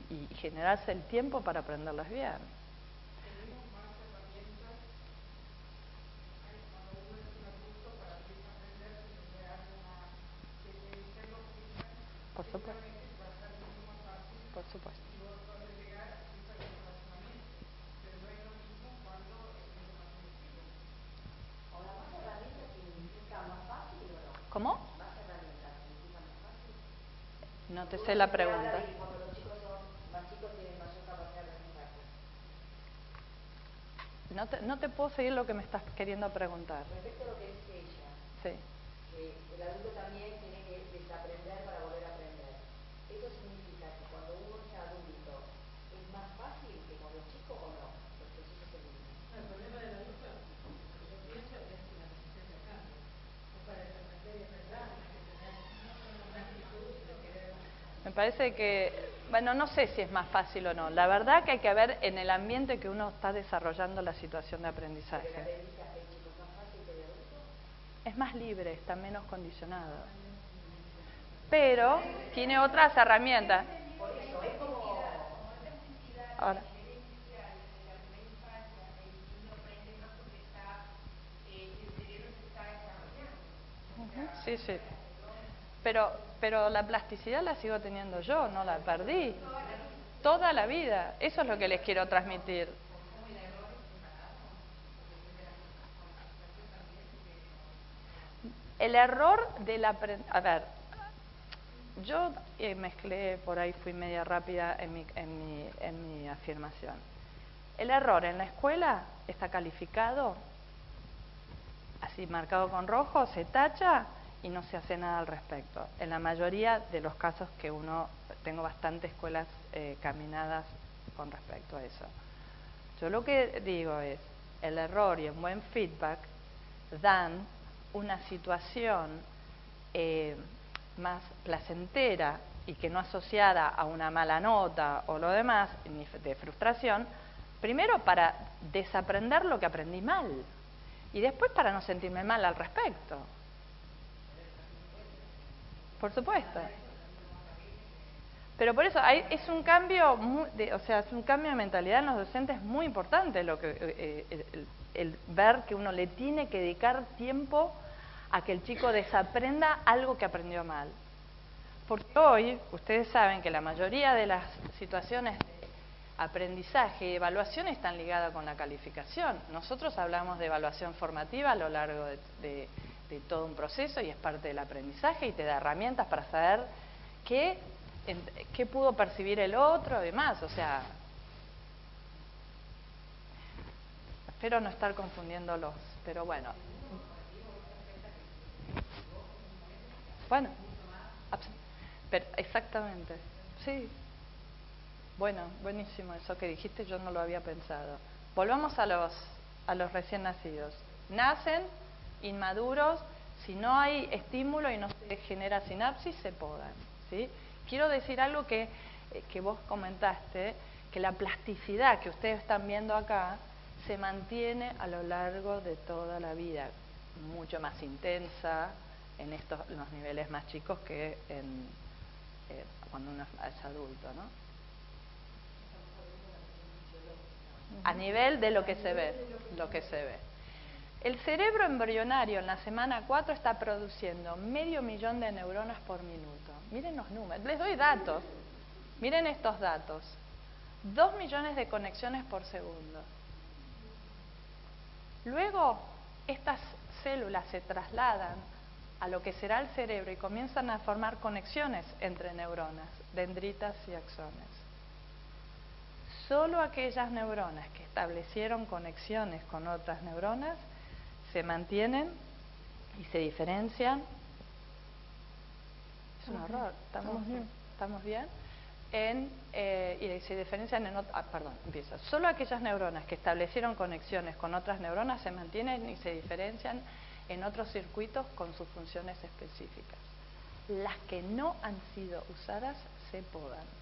y generarse el tiempo para aprenderlas bien. Por supuesto. Por supuesto. ¿Cómo? No te sé la pregunta. No te puedo seguir lo que me estás queriendo preguntar. Respecto a lo que dice ella, Sí. que el adulto también tiene que desaprender para volver a aprender. ¿Eso significa que cuando uno es adulto es más fácil que cuando es chico o no? Los procesos se viven. El problema del adulto, lo que yo pienso, es la necesidad de cambio. Es para desaprender y aprender, hay que tener una actitud de querer. Me parece que, bueno, no sé si es más fácil o no. La verdad que hay que ver en el ambiente que uno está desarrollando la situación de aprendizaje. Es más libre, está menos condicionado. Pero tiene otras herramientas. Ahora. Sí, sí. Pero la plasticidad la sigo teniendo yo, no la perdí. Toda la vida. Eso es lo que les quiero transmitir. El error del aprendizaje. A ver, yo mezclé, por ahí fui media rápida en mi afirmación. El error en la escuela está calificado, así marcado con rojo, se tacha y no se hace nada al respecto. En la mayoría de los casos que tengo bastantes escuelas caminadas con respecto a eso. Yo lo que digo es, el error y el buen feedback dan una situación más placentera y que no asociada a una mala nota o lo demás, ni de frustración, primero para desaprender lo que aprendí mal y después para no sentirme mal al respecto. Por supuesto. Pero por eso es un cambio es un cambio de mentalidad en los docentes muy importante, lo que el ver que uno le tiene que dedicar tiempo a que el chico desaprenda algo que aprendió mal. Porque hoy ustedes saben que la mayoría de las situaciones de aprendizaje y evaluación están ligadas con la calificación. Nosotros hablamos de evaluación formativa a lo largo de todo un proceso y es parte del aprendizaje y te da herramientas para saber qué pudo percibir el otro y demás. O sea, espero no estar confundiéndolos, pero bueno. Bueno, pero exactamente, sí. Bueno, buenísimo eso que dijiste, yo no lo había pensado. Volvamos a los recién nacidos. Nacen inmaduros, si no hay estímulo y no se genera sinapsis, se podan, ¿sí? Quiero decir algo que vos comentaste, que la plasticidad que ustedes están viendo acá se mantiene a lo largo de toda la vida, mucho más intensa en los niveles más chicos que cuando uno es adulto, ¿no? A nivel de lo que se ve, El cerebro embrionario en la semana 4 está produciendo 500.000 de neuronas por minuto. Miren los números, les doy datos. Miren estos datos. 2 millones de conexiones por segundo. Luego, estas células se trasladan a lo que será el cerebro y comienzan a formar conexiones entre neuronas, dendritas y axones. Solo aquellas neuronas que establecieron conexiones con otras neuronas se mantienen y se diferencian. Es un horror, ¿estamos bien? Y se diferencian empiezo. Solo aquellas neuronas que establecieron conexiones con otras neuronas se mantienen y se diferencian en otros circuitos con sus funciones específicas. Las que no han sido usadas se podan.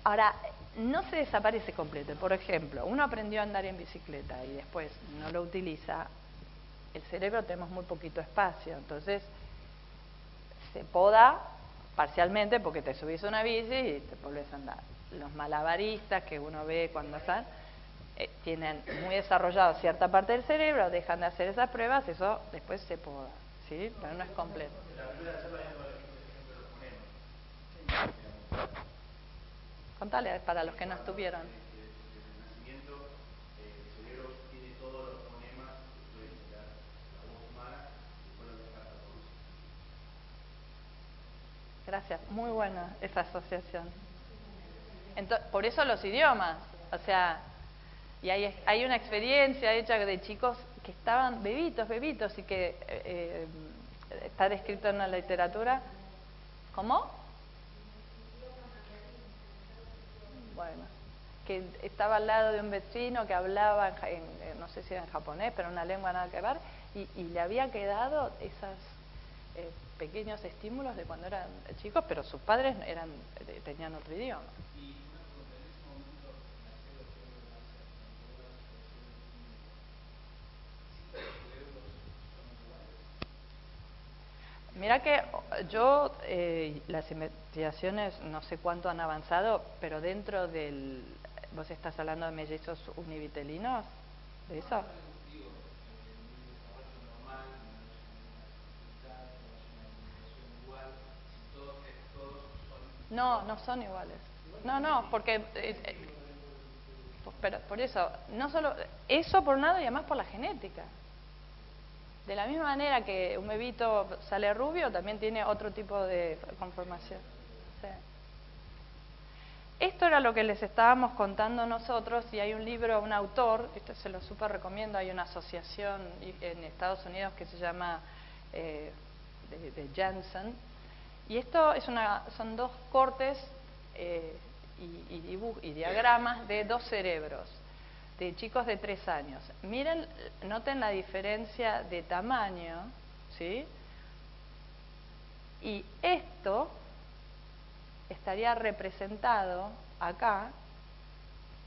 Ahora, no se desaparece completo. Por ejemplo, uno aprendió a andar en bicicleta y después no lo utiliza. El cerebro tenemos muy poquito espacio, entonces se poda parcialmente porque te subís a una bici y te volvés a andar. Los malabaristas que uno ve cuando están tienen muy desarrollado cierta parte del cerebro, dejan de hacer esas pruebas, eso después se poda, ¿sí? Pero no es completo. Contale para los que no estuvieron. Gracias, muy buena esa asociación. Por eso los idiomas, o sea, y hay una experiencia hecha de chicos que estaban bebitos, y que está descrito en la literatura. ¿Cómo? Bueno, que estaba al lado de un vecino que hablaba, no sé si era en japonés, pero una lengua nada que ver, y le había quedado esos pequeños estímulos de cuando eran chicos, pero sus padres tenían otro idioma. Mira que yo, las investigaciones no sé cuánto han avanzado, pero dentro del... ¿Vos estás hablando de mellizos univitelinos? ¿De eso? No, no son iguales. No, porque... pero por eso, no solo... Eso por un lado y además por la genética. De la misma manera que un bebito sale rubio, también tiene otro tipo de conformación. Sí. Esto era lo que les estábamos contando nosotros, y hay un libro, un autor, esto se lo súper recomiendo, hay una asociación en Estados Unidos que se llama de Janssen, y esto son dos cortes y diagramas de dos cerebros de chicos de 3 años. Miren, noten la diferencia de tamaño, ¿sí? Y esto estaría representado acá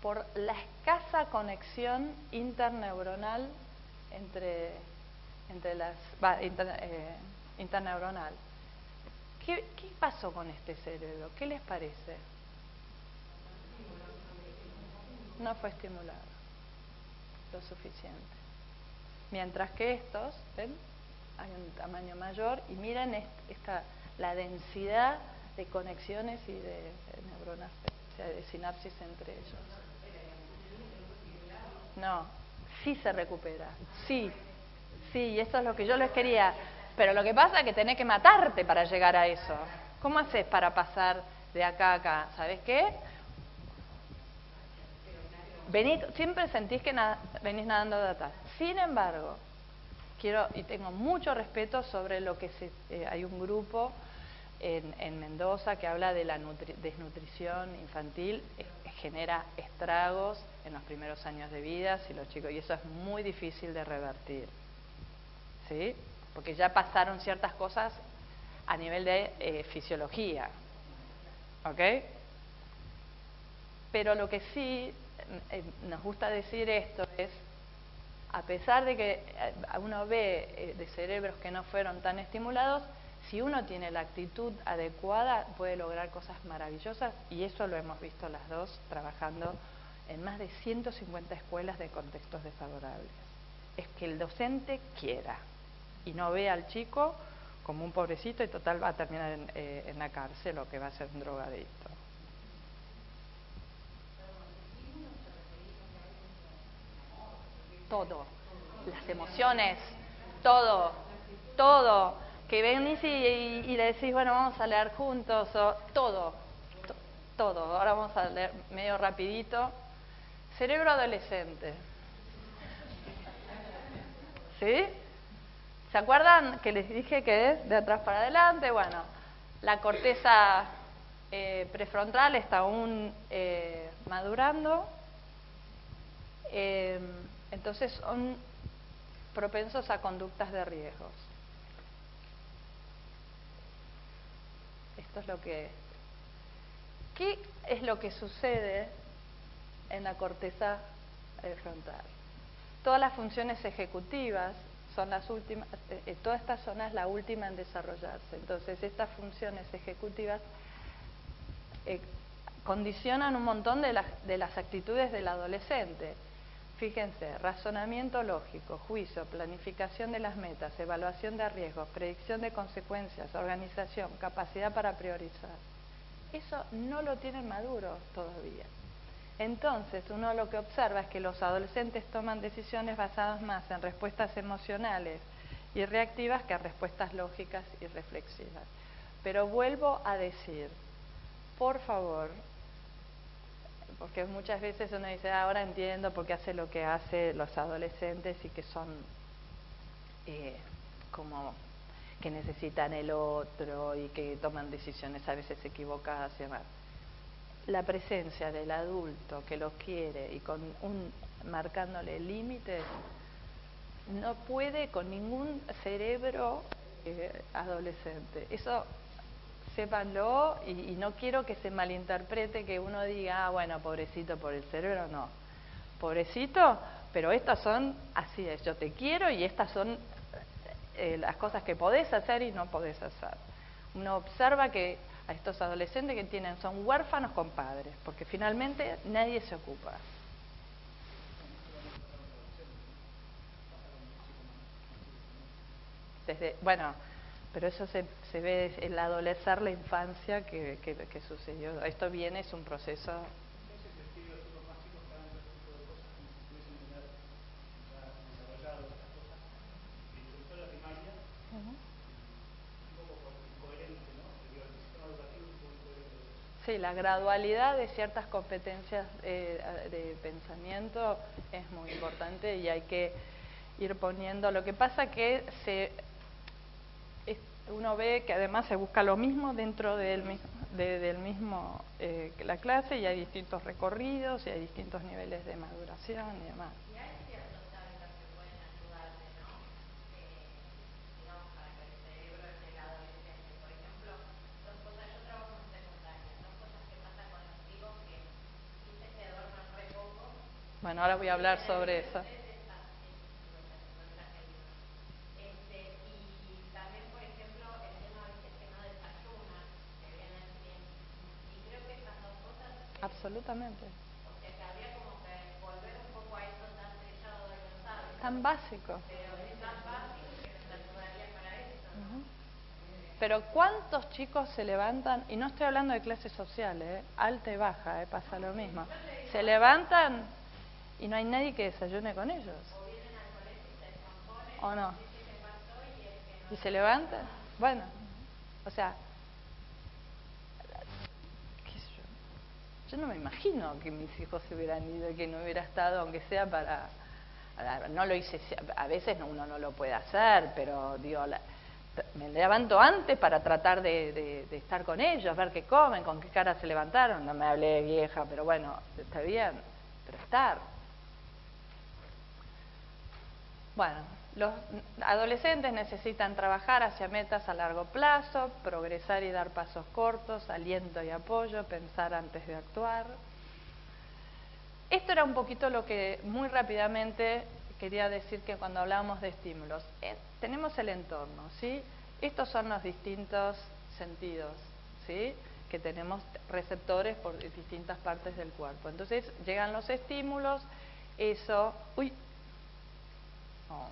por la escasa conexión interneuronal interneuronal. ¿Qué pasó con este cerebro? ¿Qué les parece? No fue estimulado lo suficiente. Mientras que estos, ¿ven? Hay un tamaño mayor, y miren la densidad de conexiones y de neuronas, o sea, de sinapsis entre ellos. No, sí se recupera, sí, y eso es lo que yo les quería. Pero lo que pasa es que tenés que matarte para llegar a eso. ¿Cómo haces para pasar de acá a acá? ¿Sabés qué? Siempre sentís que venís nadando de atrás. Sin embargo, tengo mucho respeto sobre lo que hay un grupo en Mendoza que habla de la desnutrición infantil, genera estragos en los primeros años de vida, si los chicos, y eso es muy difícil de revertir, ¿sí? Porque ya pasaron ciertas cosas a nivel de fisiología, ¿ok? Pero lo que sí nos gusta decir esto es, a pesar de que uno ve de cerebros que no fueron tan estimulados, si uno tiene la actitud adecuada puede lograr cosas maravillosas, y eso lo hemos visto las dos trabajando en más de 150 escuelas de contextos desfavorables. Es que el docente quiera y no vea al chico como un pobrecito y total va a terminar en la cárcel o que va a ser un drogadicto. Todo, las emociones, todo, que venís y le decís, bueno, vamos a leer juntos, o todo. Ahora vamos a leer medio rapidito. Cerebro adolescente. ¿Sí? ¿Se acuerdan que les dije que es de atrás para adelante? Bueno, la corteza prefrontal está aún madurando. Entonces son propensos a conductas de riesgos. Esto es lo que... ¿Qué es lo que sucede en la corteza frontal? Todas las funciones ejecutivas son las últimas, toda esta zona es la última en desarrollarse. Entonces estas funciones ejecutivas condicionan un montón de las actitudes del adolescente. Fíjense, razonamiento lógico, juicio, planificación de las metas, evaluación de riesgos, predicción de consecuencias, organización, capacidad para priorizar. Eso no lo tienen maduro todavía. Entonces, uno lo que observa es que los adolescentes toman decisiones basadas más en respuestas emocionales y reactivas que en respuestas lógicas y reflexivas. Pero vuelvo a decir, por favor, porque muchas veces uno dice, ahora entiendo por qué hace lo que hace los adolescentes y que son como que necesitan el otro y que toman decisiones a veces equivocadas y demás. La presencia del adulto que los quiere y con marcándole límites no puede con ningún cerebro adolescente. Eso sépanlo, y no quiero que se malinterprete, que uno diga, bueno, pobrecito por el cerebro. No, pobrecito, pero estas son, así es, yo te quiero y estas son las cosas que podés hacer y no podés hacer. Uno observa que a estos adolescentes que son huérfanos con padres, porque finalmente nadie se ocupa. Bueno, pero eso se ve en el adolecer, la infancia que sucedió. Esto viene, es un proceso. Entonces, les pido a chicos más chicos que hagan este tipo de cosas como si pudiesen tener ya desarrollado estas cosas, que sobre todo la primaria, un poco incoherente, ¿no? El sistema educativo es un poco incoherente de eso. Sí, la gradualidad de ciertas competencias de pensamiento es muy importante y hay que ir poniendo. Lo que pasa que uno ve que además se busca lo mismo dentro del mismo la clase, y hay distintos recorridos y hay distintos niveles de maduración y demás. Y hay ciertos hábitos que pueden ayudarte, ¿no? Digamos, para que el cerebro en el adolescente, por ejemplo, dos cosas, yo trabajo en secundaria, dos cosas que pasan con los chicos que dicen que duermen re poco. Bueno, ahora voy a hablar sobre eso. Y también, por ejemplo, el tema a veces que no desayunan, que vienen bien. Y creo que estas dos cosas... Absolutamente. O sea, que habría como que volver un poco a eso tan trillado de los hábitos. Tan básico. Pero es tan básico que nos ayudaría para eso, ¿no? Pero ¿cuántos chicos se levantan? Y no estoy hablando de clases sociales, alta y baja, pasa lo mismo. Se levantan y no hay nadie que desayune con ellos. O vienen al colegio y se descomponen. ¿O no? ¿Qué te pasó? Y es que no... ¿Y se levantan? Bueno, o sea, qué sé yo no me imagino que mis hijos se hubieran ido y que no hubiera estado, aunque sea para... No lo hice, a veces uno no lo puede hacer, pero digo, me levanto antes para tratar de estar con ellos, ver qué comen, con qué cara se levantaron. No me hablé de vieja, pero bueno, está bien, pero estar. Bueno, los adolescentes necesitan trabajar hacia metas a largo plazo, progresar y dar pasos cortos, aliento y apoyo, pensar antes de actuar. Esto era un poquito lo que muy rápidamente quería decir, que cuando hablábamos de estímulos. Tenemos el entorno, ¿sí? Estos son los distintos sentidos, ¿sí? Que tenemos receptores por distintas partes del cuerpo. Entonces llegan los estímulos, eso... ¡Uy! Oh.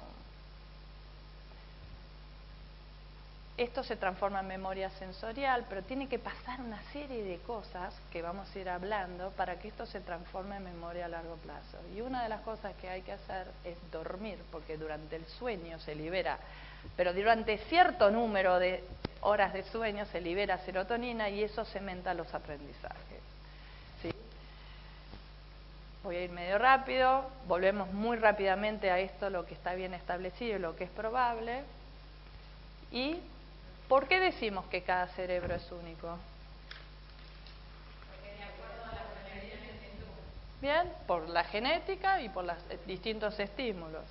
Esto se transforma en memoria sensorial, pero tiene que pasar una serie de cosas que vamos a ir hablando para que esto se transforme en memoria a largo plazo. Y una de las cosas que hay que hacer es dormir, porque durante el sueño se libera, pero durante cierto número de horas de sueño se libera serotonina y eso cementa los aprendizajes. ¿Sí? Voy a ir medio rápido, volvemos muy rápidamente a esto, lo que está bien establecido y lo que es probable. ¿Y por qué decimos que cada cerebro es único? Porque de acuerdo a las conexiones que tú... Bien, por la genética y por los distintos estímulos.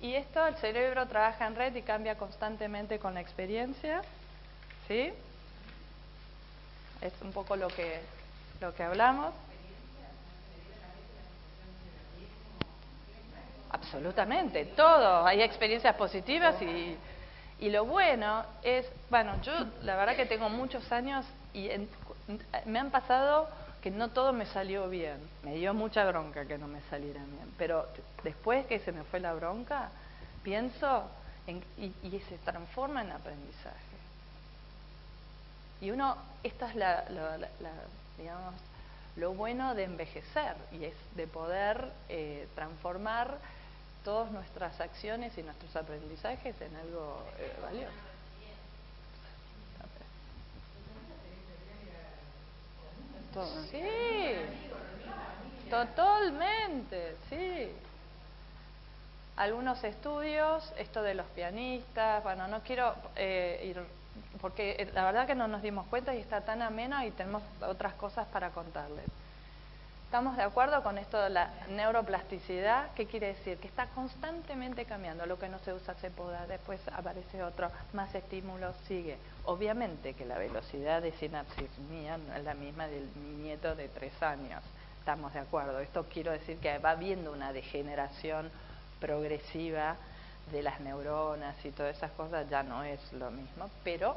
Y esto, el cerebro trabaja en red y cambia constantemente con la experiencia, ¿sí? Es un poco lo que hablamos. Absolutamente, todo. Hay experiencias positivas y lo bueno es, bueno, yo la verdad que tengo muchos años y me han pasado que no todo me salió bien. Me dio mucha bronca que no me saliera bien. Pero después que se me fue la bronca, pienso y se transforma en aprendizaje. Y esta es digamos, lo bueno de envejecer, y es de poder transformar todas nuestras acciones y nuestros aprendizajes en algo valioso. todo. Sí, totalmente, sí. Algunos estudios, esto de los pianistas, bueno, no quiero ir, porque la verdad que no nos dimos cuenta y está tan amena y tenemos otras cosas para contarles. ¿Estamos de acuerdo con esto de la neuroplasticidad? ¿Qué quiere decir? Que está constantemente cambiando. Lo que no se usa se poda, después aparece otro, más estímulos, sigue. Obviamente que la velocidad de sinapsis mía no es la misma de mi nieto de 3 años. ¿Estamos de acuerdo? Esto quiero decir que va habiendo una degeneración progresiva de las neuronas y todas esas cosas, ya no es lo mismo, pero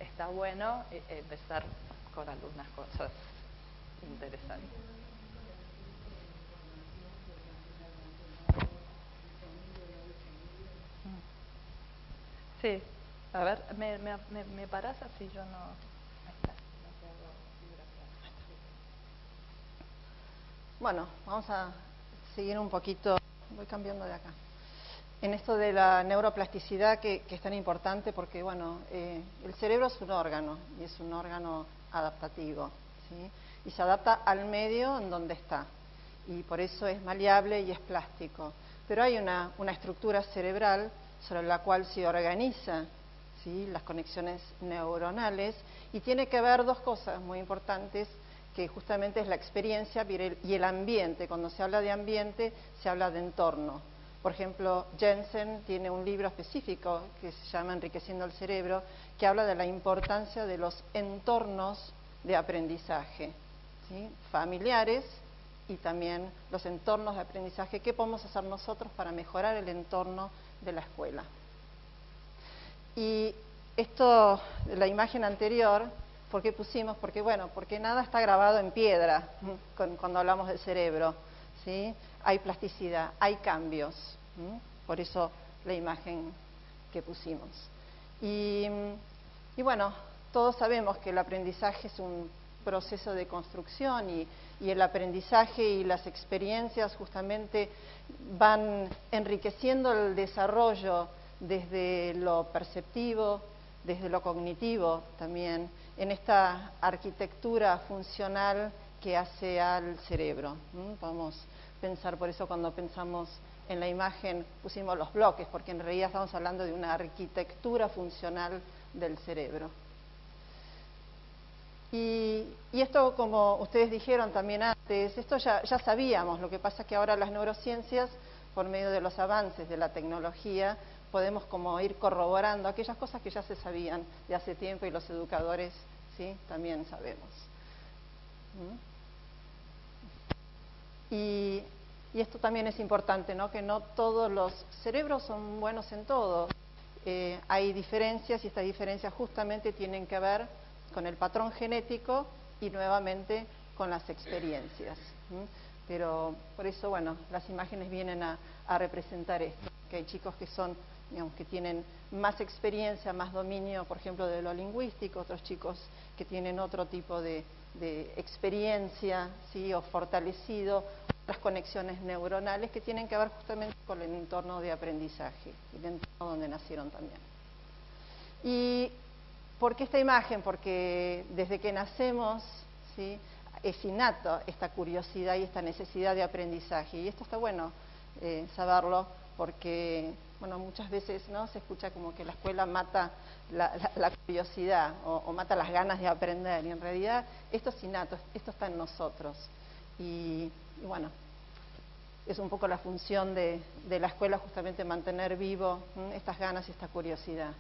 está bueno empezar con algunas cosas interesante. Sí, a ver, me parás así yo no... Ahí está. Bueno, vamos a seguir un poquito, voy cambiando de acá, en esto de la neuroplasticidad que es tan importante porque, bueno, el cerebro es un órgano y es un órgano adaptativo, ¿sí? Y se adapta al medio en donde está y por eso es maleable y es plástico. Pero hay una estructura cerebral sobre la cual se organiza, ¿sí?, las conexiones neuronales y tiene que ver dos cosas muy importantes que justamente es la experiencia y el ambiente. Cuando se habla de ambiente, se habla de entorno. Por ejemplo, Jensen tiene un libro específico que se llama Enriqueciendo el Cerebro, que habla de la importancia de los entornos de aprendizaje, ¿sí?, familiares y también los entornos de aprendizaje. ¿Qué podemos hacer nosotros para mejorar el entorno de la escuela? Y esto, la imagen anterior, ¿por qué pusimos? Porque, bueno, porque nada está grabado en piedra cuando hablamos del cerebro, ¿sí? Hay plasticidad, hay cambios, por eso la imagen que pusimos. Y bueno, todos sabemos que el aprendizaje es un proceso de construcción y el aprendizaje y las experiencias justamente van enriqueciendo el desarrollo desde lo perceptivo, desde lo cognitivo también, en esta arquitectura funcional que hace al cerebro. Podemos pensar, por eso cuando pensamos en la imagen pusimos los bloques, porque en realidad estamos hablando de una arquitectura funcional del cerebro. Y esto, como ustedes dijeron también antes, esto ya sabíamos, lo que pasa es que ahora las neurociencias, por medio de los avances de la tecnología, podemos como ir corroborando aquellas cosas que ya se sabían de hace tiempo y los educadores, ¿sí?, también sabemos. Y esto también es importante, ¿no?, que no todos los cerebros son buenos en todo. Hay diferencias y estas diferencias justamente tienen que ver con el patrón genético y nuevamente con las experiencias. Pero por eso, bueno, las imágenes vienen a representar esto, que hay chicos que son, digamos, que tienen más experiencia, más dominio, por ejemplo, de lo lingüístico, otros chicos que tienen otro tipo de experiencia, ¿sí?, o fortalecido otras conexiones neuronales que tienen que ver justamente con el entorno de aprendizaje, el entorno donde nacieron también. Y ¿por qué esta imagen? Porque desde que nacemos, ¿sí?, es innato esta curiosidad y esta necesidad de aprendizaje. Y esto está bueno saberlo porque, bueno, muchas veces, ¿no?, se escucha como que la escuela mata la curiosidad o mata las ganas de aprender. Y en realidad esto es innato, esto está en nosotros. Y bueno, es un poco la función de la escuela justamente mantener vivo estas ganas y esta curiosidad.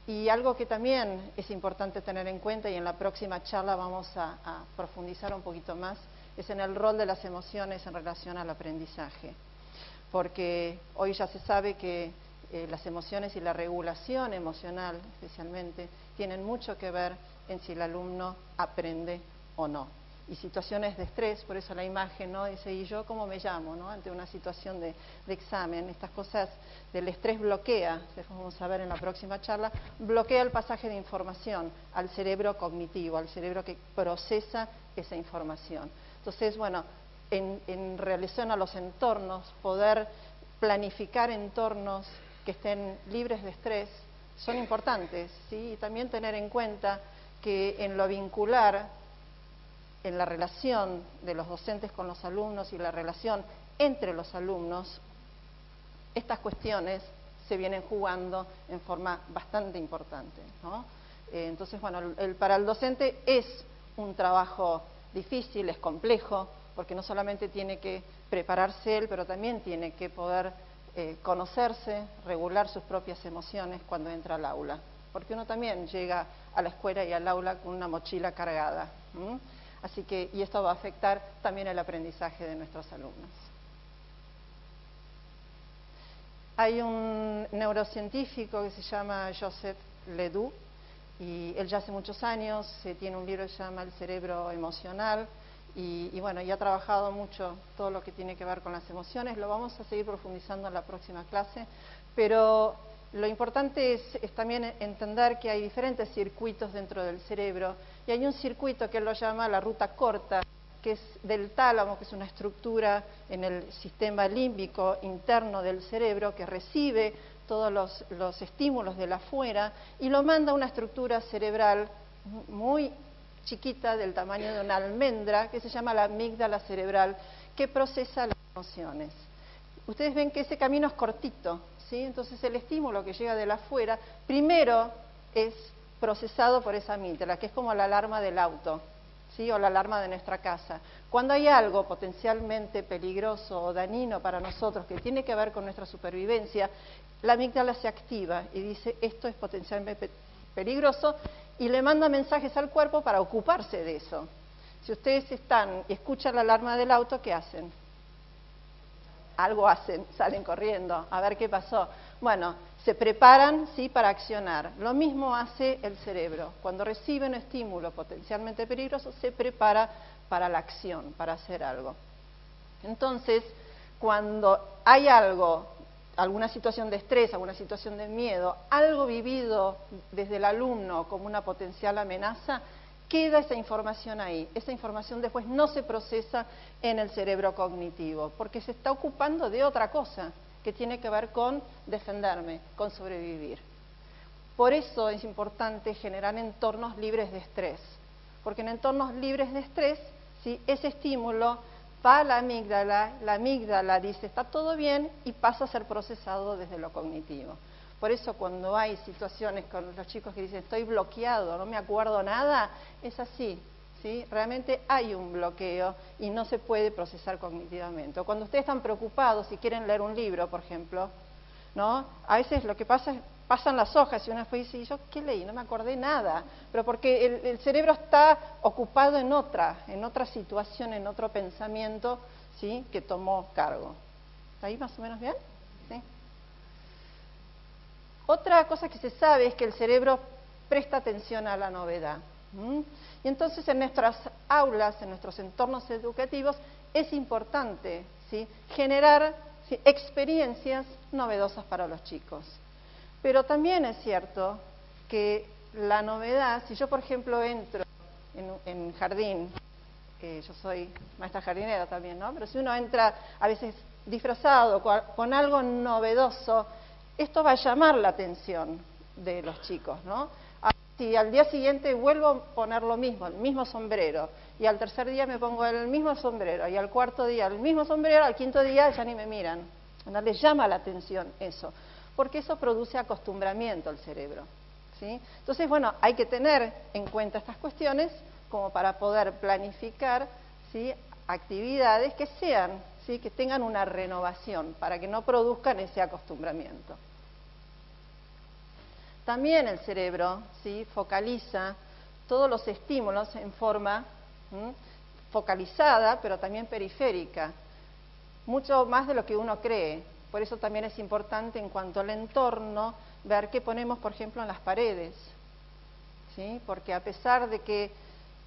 Y algo que también es importante tener en cuenta, y en la próxima charla vamos a profundizar un poquito más, es en el rol de las emociones en relación al aprendizaje. Porque hoy ya se sabe que las emociones y la regulación emocional, especialmente, tienen mucho que ver en si el alumno aprende o no. Y situaciones de estrés, por eso la imagen, ¿no?, dice, ¿y yo cómo me llamo?, ¿no?, ante una situación de examen. Estas cosas del estrés bloquea, después vamos a ver en la próxima charla, bloquea el pasaje de información al cerebro cognitivo, al cerebro que procesa esa información. Entonces, bueno, en relación a los entornos, poder planificar entornos que estén libres de estrés son importantes, ¿sí? Y también tener en cuenta que en lo vincular en la relación de los docentes con los alumnos y la relación entre los alumnos, estas cuestiones se vienen jugando en forma bastante importante, ¿no? Entonces, bueno, para el docente es un trabajo difícil, es complejo, porque no solamente tiene que prepararse él, pero también tiene que poder conocerse, regular sus propias emociones cuando entra al aula, porque uno también llega a la escuela y al aula con una mochila cargada. Así que, y esto va a afectar también el aprendizaje de nuestros alumnos. Hay un neurocientífico que se llama Joseph Ledoux, y él ya hace muchos años tiene un libro que se llama El cerebro emocional, y bueno, y ha trabajado mucho todo lo que tiene que ver con las emociones. Lo vamos a seguir profundizando en la próxima clase, pero lo importante es también entender que hay diferentes circuitos dentro del cerebro, y hay un circuito que él lo llama la ruta corta, que es del tálamo, que es una estructura en el sistema límbico interno del cerebro que recibe todos los estímulos de la afuera y lo manda a una estructura cerebral muy chiquita, del tamaño de una almendra, que se llama la amígdala cerebral, que procesa las emociones. Ustedes ven que ese camino es cortito, ¿sí? Entonces el estímulo que llega de la afuera, primero es procesado por esa amígdala, que es como la alarma del auto, ¿sí? O la alarma de nuestra casa. Cuando hay algo potencialmente peligroso o dañino para nosotros que tiene que ver con nuestra supervivencia, la amígdala se activa y dice, esto es potencialmente peligroso, y le manda mensajes al cuerpo para ocuparse de eso. Si ustedes están y escuchan la alarma del auto, ¿qué hacen? Algo hacen, salen corriendo, a ver qué pasó. Bueno, se preparan, sí, para accionar. Lo mismo hace el cerebro. Cuando recibe un estímulo potencialmente peligroso, se prepara para la acción, para hacer algo. Entonces, cuando hay algo, alguna situación de estrés, alguna situación de miedo, algo vivido desde el alumno como una potencial amenaza, queda esa información ahí. Esa información después no se procesa en el cerebro cognitivo, porque se está ocupando de otra cosa que tiene que ver con defenderme, con sobrevivir. Por eso es importante generar entornos libres de estrés, porque en entornos libres de estrés, ¿sí?, ese estímulo va a la amígdala dice está todo bien y pasa a ser procesado desde lo cognitivo. Por eso cuando hay situaciones con los chicos que dicen estoy bloqueado, no me acuerdo nada, es así, ¿sí? Realmente hay un bloqueo y no se puede procesar cognitivamente. O cuando ustedes están preocupados y quieren leer un libro, por ejemplo, ¿no? A veces lo que pasa es pasan las hojas y una vez dice, ¿yo qué leí? No me acordé nada. Pero porque el cerebro está ocupado en otra situación, en otro pensamiento, ¿sí?, que tomó cargo. ¿Está ahí más o menos bien? ¿Sí? Otra cosa que se sabe es que el cerebro presta atención a la novedad. Y entonces en nuestras aulas, en nuestros entornos educativos, es importante, ¿sí?, generar, ¿sí?, experiencias novedosas para los chicos. Pero también es cierto que la novedad, si yo por ejemplo entro en jardín, yo soy maestra jardinera también, ¿no? Pero si uno entra a veces disfrazado con algo novedoso, esto va a llamar la atención de los chicos, ¿no? Si al día siguiente vuelvo a poner lo mismo, el mismo sombrero, y al tercer día me pongo el mismo sombrero, y al cuarto día el mismo sombrero, al quinto día ya ni me miran. No les llama la atención eso, porque eso produce acostumbramiento al cerebro, ¿sí? Entonces, bueno, hay que tener en cuenta estas cuestiones como para poder planificar, ¿sí?, actividades que sean, ¿sí?, que tengan una renovación, para que no produzcan ese acostumbramiento. También el cerebro, ¿sí?, focaliza todos los estímulos en forma focalizada, pero también periférica, mucho más de lo que uno cree. Por eso también es importante en cuanto al entorno ver qué ponemos, por ejemplo, en las paredes, ¿sí? Porque a pesar de que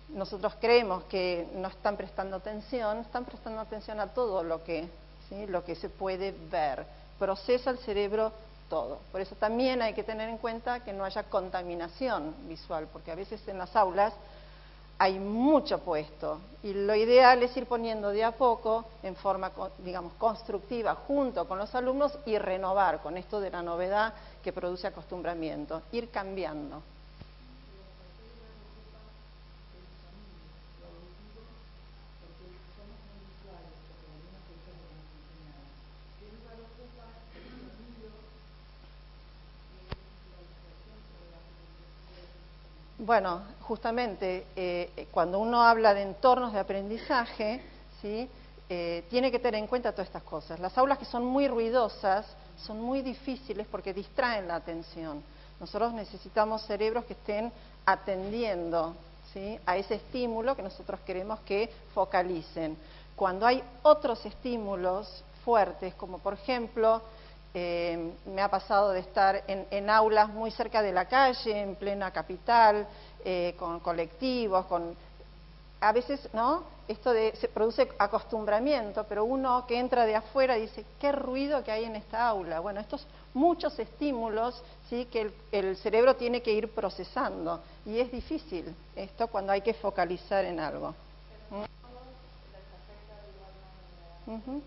nosotros creemos que no están prestando atención a todo lo que, ¿sí?, lo que se puede ver. Procesa el cerebro todo. Por eso también hay que tener en cuenta que no haya contaminación visual, porque a veces en las aulas hay mucho puesto y lo ideal es ir poniendo de a poco en forma, digamos, constructiva junto con los alumnos y renovar con esto de la novedad que produce acostumbramiento, ir cambiando. Bueno, justamente cuando uno habla de entornos de aprendizaje, ¿sí? Tiene que tener en cuenta todas estas cosas. Las aulas que son muy ruidosas son muy difíciles porque distraen la atención. Nosotros necesitamos cerebros que estén atendiendo, ¿sí? A ese estímulo que nosotros queremos que focalicen. Cuando hay otros estímulos fuertes, como por ejemplo, me ha pasado de estar en aulas muy cerca de la calle, en plena capital, con colectivos, a veces, ¿no? Esto se produce acostumbramiento, pero uno que entra de afuera dice, qué ruido que hay en esta aula. Bueno, estos muchos estímulos, ¿sí? Que el cerebro tiene que ir procesando, y es difícil esto cuando hay que focalizar en algo. Uh-huh.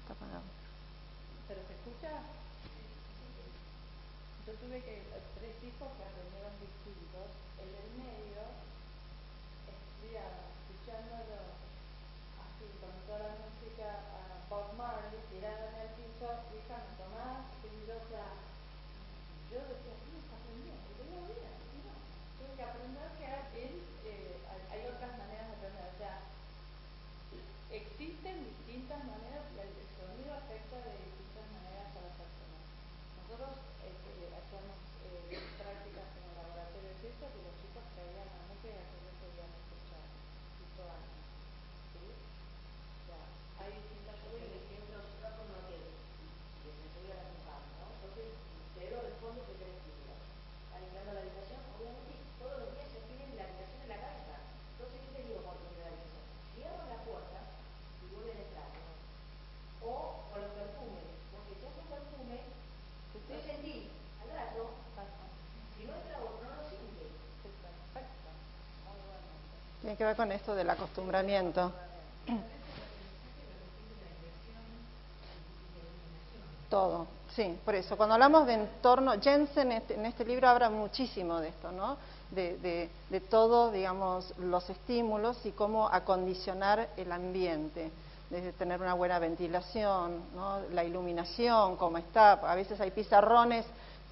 Está apagado. ¿Pero se escucha? Yo tuve tres hijos que aprendieron distintos. El del medio estudiaba escuchándolo así, con toda la música a Bob Marley, tirada en el piso, hija, no tomás, y yo, o sea, yo decía, ¿cómo está aprendiendo? Y yo lo veía, y no, tuve que aprender que hay otras maneras de aprender, o sea, existen distintas maneras y el sonido afecta de distintas maneras a las personas. Nosotros hacíamos prácticas en el laboratorio de esto y los chicos traían la música que ellos podían escuchar justo antes. ¿Sí? O sea, hay distintas ejemplos, no como lo que les enseñé a las mujeres, ¿no? Entonces, el cerebro responde que tiene estímulo. Está limpiando la habitación, obviamente todos los días se tienen la habitación en la cabeza. Entonces, ¿qué te digo cuando te da eso? Cierra la puerta y vuelve a entrar. O con los perfumes, porque si hace un perfume, lo sentí al rato, si no entra otro, no lo siente. perfecto, muy bueno. Tiene que ver con esto del acostumbramiento. Todo, sí, por eso. Cuando hablamos de entorno, Jensen en este libro habla muchísimo de esto, ¿no? De todo, digamos, los estímulos y cómo acondicionar el ambiente, desde tener una buena ventilación, ¿no? La iluminación, cómo está. A veces hay pizarrones,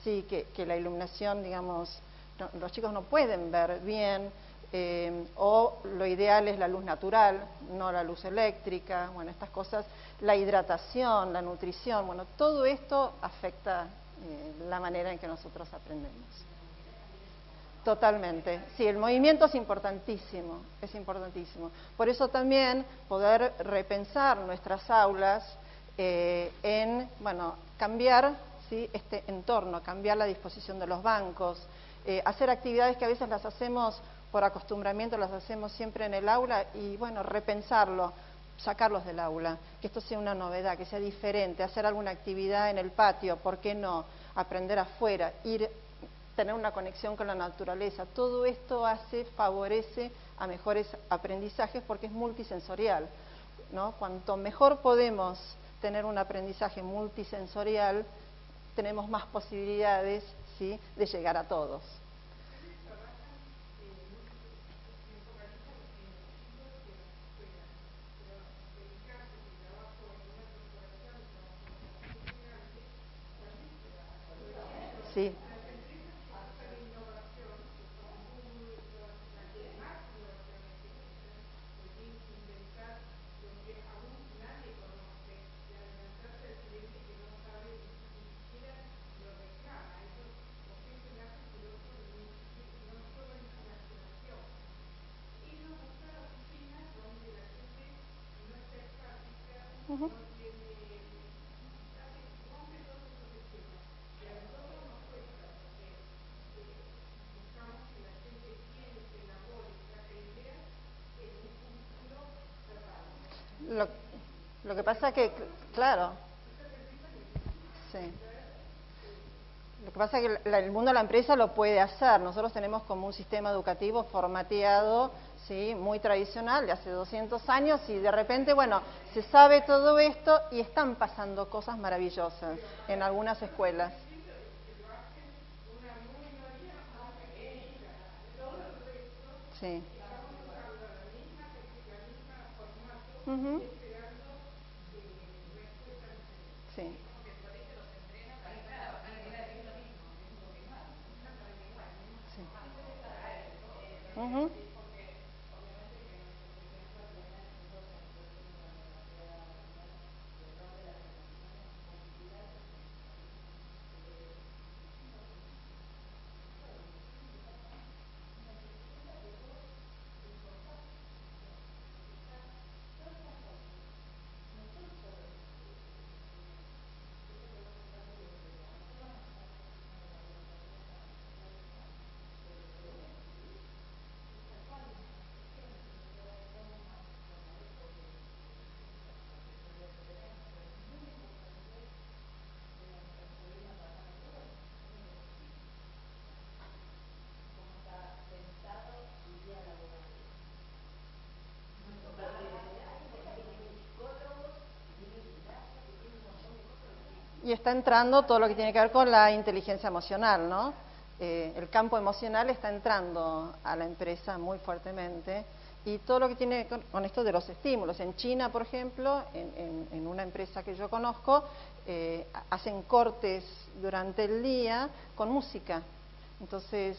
sí, que la iluminación, digamos, los chicos no pueden ver bien. O lo ideal es la luz natural, no la luz eléctrica, bueno, estas cosas, la hidratación, la nutrición, bueno, todo esto afecta la manera en que nosotros aprendemos. Totalmente, sí, el movimiento es importantísimo, es importantísimo. Por eso también poder repensar nuestras aulas en, bueno, cambiar, ¿sí? Este entorno, cambiar la disposición de los bancos, hacer actividades que a veces las hacemos por acostumbramiento, las hacemos siempre en el aula y, bueno, repensarlo, sacarlos del aula, que esto sea una novedad, que sea diferente, hacer alguna actividad en el patio, ¿por qué no? Aprender afuera, tener una conexión con la naturaleza. Todo esto favorece a mejores aprendizajes porque es multisensorial, ¿no? Cuanto mejor podemos tener un aprendizaje multisensorial, tenemos más posibilidades, ¿sí?, de llegar a todos. Sí. Uh-huh. Lo que pasa que, claro, sí. Lo que pasa es que el mundo de la empresa lo puede hacer. Nosotros tenemos como un sistema educativo formateado, ¿sí?, muy tradicional, de hace 200 años, y de repente, bueno, se sabe todo esto y están pasando cosas maravillosas en algunas escuelas. Sí. Uh-huh. Sí. Ujú. Y está entrando todo lo que tiene que ver con la inteligencia emocional, ¿no? El campo emocional está entrando a la empresa muy fuertemente y todo lo que tiene con esto de los estímulos. En China, por ejemplo, en una empresa que yo conozco, hacen cortes durante el día con música. Entonces,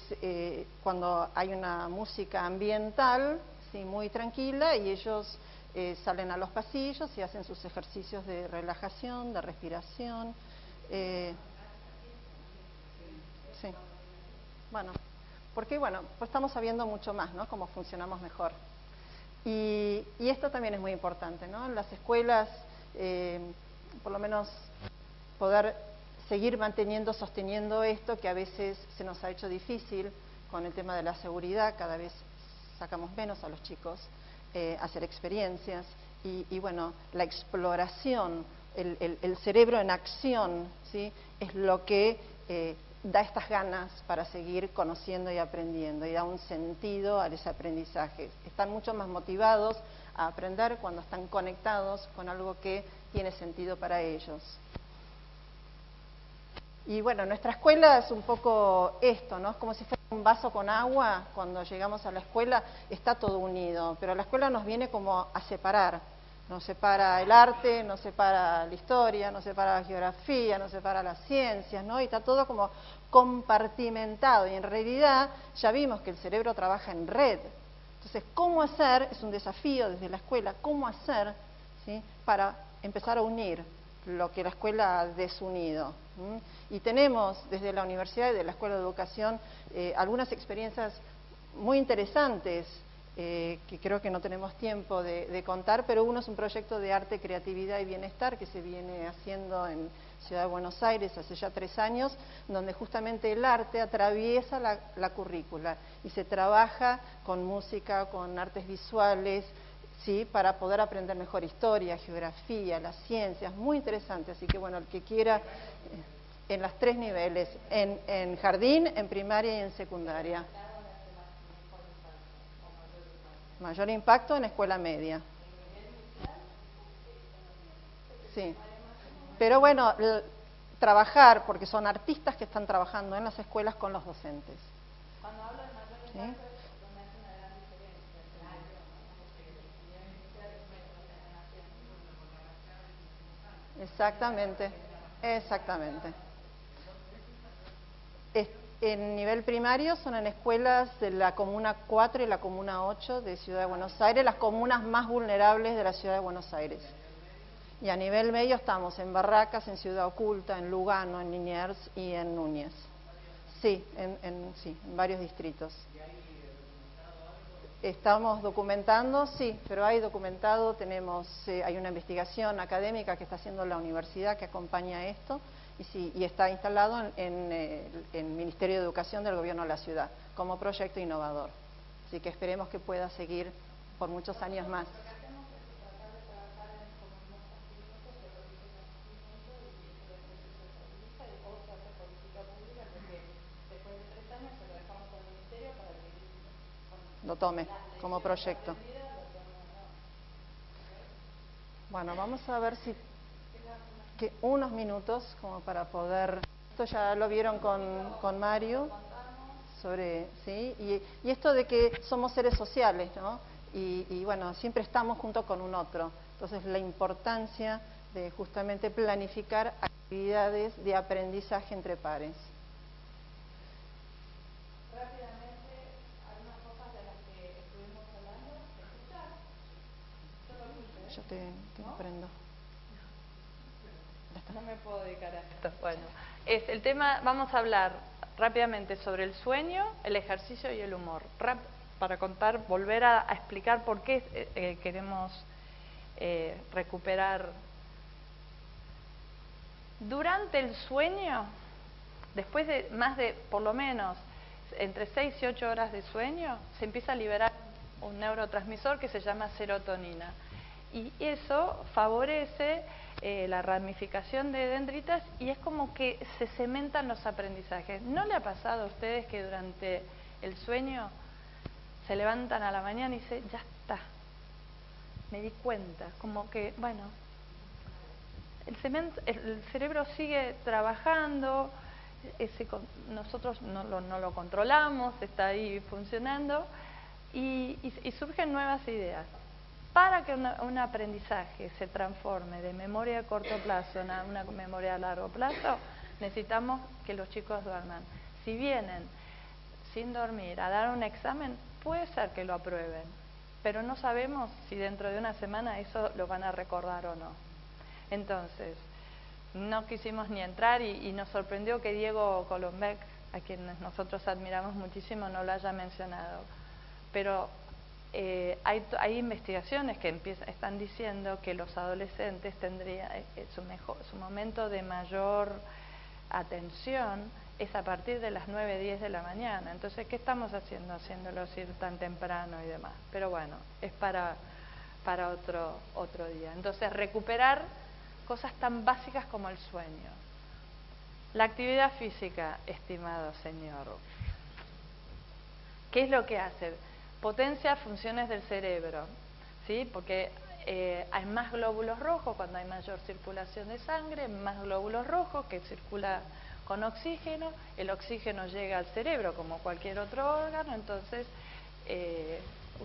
cuando hay una música ambiental, sí, muy tranquila, y ellos salen a los pasillos y hacen sus ejercicios de relajación, de respiración. Sí. Bueno, porque pues estamos sabiendo mucho más, ¿no? Cómo funcionamos mejor. Y esto también es muy importante, ¿no? En las escuelas, por lo menos poder seguir sosteniendo esto, que a veces se nos ha hecho difícil con el tema de la seguridad. Cada vez sacamos menos a los chicos hacer experiencias y bueno, la exploración, el cerebro en acción, ¿sí? Es lo que da estas ganas para seguir conociendo y aprendiendo y da un sentido a ese aprendizaje. Están mucho más motivados a aprender cuando están conectados con algo que tiene sentido para ellos. Y bueno, nuestra escuela es un poco esto, ¿no? Es como si fuera un vaso con agua. Cuando llegamos a la escuela está todo unido, pero la escuela nos viene como a separar. Nos separa el arte, nos separa la historia, nos separa la geografía, nos separa las ciencias, ¿no? Y está todo como compartimentado. Y en realidad ya vimos que el cerebro trabaja en red. Entonces, ¿cómo hacer? Es un desafío desde la escuela. ¿Cómo hacer, ¿sí? Para empezar a unir lo que la escuela ha desunido? Y tenemos desde la universidad y de la Escuela de Educación algunas experiencias muy interesantes que creo que no tenemos tiempo de contar, pero uno es un proyecto de arte, creatividad y bienestar que se viene haciendo en Ciudad de Buenos Aires hace ya 3 años, donde justamente el arte atraviesa la currícula y se trabaja con música, con artes visuales, ¿sí? Para poder aprender mejor historia, geografía, las ciencias, muy interesante. Así que bueno, el que quiera, en los 3 niveles, en jardín, en primaria y en secundaria. Mayor impacto en escuela media. Sí. Pero bueno, trabajar, porque son artistas que están trabajando en las escuelas con los docentes. Cuando hablo de mayor impacto, ¿Sí? es donde hace una gran diferencia. Exactamente, exactamente. En nivel primario son en escuelas de la Comuna 4 y la Comuna 8 de Ciudad de Buenos Aires, las comunas más vulnerables de la Ciudad de Buenos Aires. Y a nivel medio estamos en Barracas, en Ciudad Oculta, en Lugano, en Liniers y en Núñez. Sí, sí, en varios distritos. Estamos documentando, sí, pero hay documentado, hay una investigación académica que está haciendo la universidad que acompaña esto y está instalado en el Ministerio de Educación del Gobierno de la Ciudad como proyecto innovador. Así que esperemos que pueda seguir por muchos años más. Lo tome como proyecto. Bueno, vamos a ver si unos minutos como para poder. Esto ya lo vieron con Mario sobre, ¿sí? Y esto de que somos seres sociales, ¿no? Y bueno, siempre estamos junto con un otro. Entonces la importancia de justamente planificar actividades de aprendizaje entre pares. Rápidamente, algunas cosas de las que yo te prendo. No me puedo dedicar a esto. Bueno, el tema, vamos a hablar rápidamente sobre el sueño, el ejercicio y el humor. Para contar, volver a explicar por qué queremos recuperar. Durante el sueño, después de más de, por lo menos, entre 6 y 8 horas de sueño, se empieza a liberar un neurotransmisor que se llama serotonina. Y eso favorece la ramificación de dendritas y es como que se cementan los aprendizajes. ¿No le ha pasado a ustedes que durante el sueño se levantan a la mañana y dicen, ya está, me di cuenta? Como que, bueno, el cerebro sigue trabajando, nosotros no lo controlamos, está ahí funcionando y surgen nuevas ideas. Para que un aprendizaje se transforme de memoria a corto plazo a una memoria a largo plazo, necesitamos que los chicos duerman. Si vienen sin dormir a dar un examen, puede ser que lo aprueben, pero no sabemos si dentro de una semana eso lo van a recordar o no. Entonces, no quisimos ni entrar y nos sorprendió que Diego Colombek, a quien nosotros admiramos muchísimo, no lo haya mencionado. Pero hay investigaciones que están diciendo que los adolescentes tendrían su momento de mayor atención es a partir de las 9, 10 de la mañana. Entonces, ¿qué estamos haciendo? Haciéndolos ir tan temprano y demás. Pero bueno, es para otro día. Entonces, recuperar cosas tan básicas como el sueño. La actividad física, estimado señor, ¿qué es lo que hace? Potencia funciones del cerebro, ¿sí? Porque hay más glóbulos rojos cuando hay mayor circulación de sangre, más glóbulos rojos que circula con oxígeno, el oxígeno llega al cerebro como cualquier otro órgano, entonces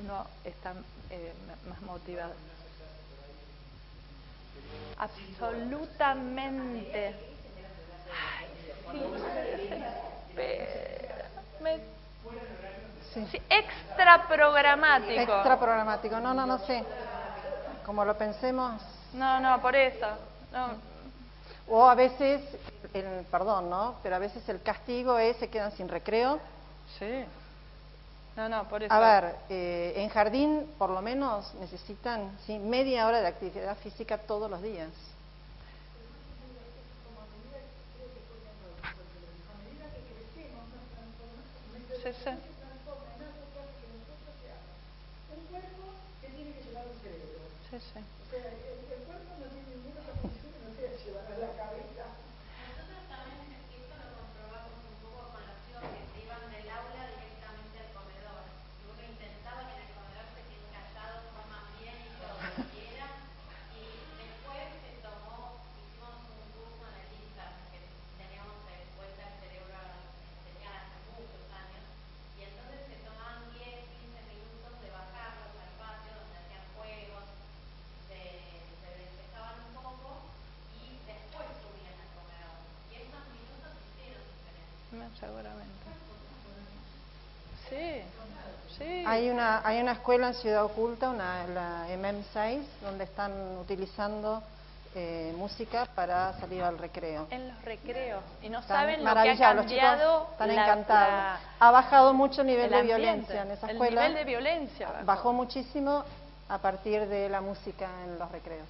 uno está más motivado. Absolutamente. Sí. Sí, extra programático. Extra programático, no sé. Como lo pensemos. No, por eso. No. O a veces, perdón, ¿no? Pero a veces el castigo es se quedan sin recreo. Sí. No, por eso. A ver, en jardín por lo menos necesitan media hora de actividad física todos los días. Sí. Un cuerpo que tiene que llevar un cerebro. Sí. O sea, el cuerpo no tiene ninguna condición que no sea llevar a la cabeza. Nosotros también esto lo comprobamos un poco con los chicos que se iban del aula directamente al comedor. Y uno intentaba que en el comedor se queden callados, coman bien y todo lo que quieran. Y después hicimos un curso en el INSA que teníamos vuelta al cerebro, tenía hace muchos años. Y entonces se tomaban 10, 15 minutos de bajarlos al patio donde hacían juegos, se despejaban un poco y después subían al comedor. Y esos minutos hicieron diferencia. Seguramente. Sí. Hay una escuela en Ciudad Oculta, la MM6, donde están utilizando música para salir al recreo. En los recreos. Y no Están saben lo que ha maravillados, los cambiado. chicos están encantados. Ha bajado mucho el nivel de ambiente, violencia en esa escuela. El nivel de violencia bajó muchísimo a partir de la música en los recreos.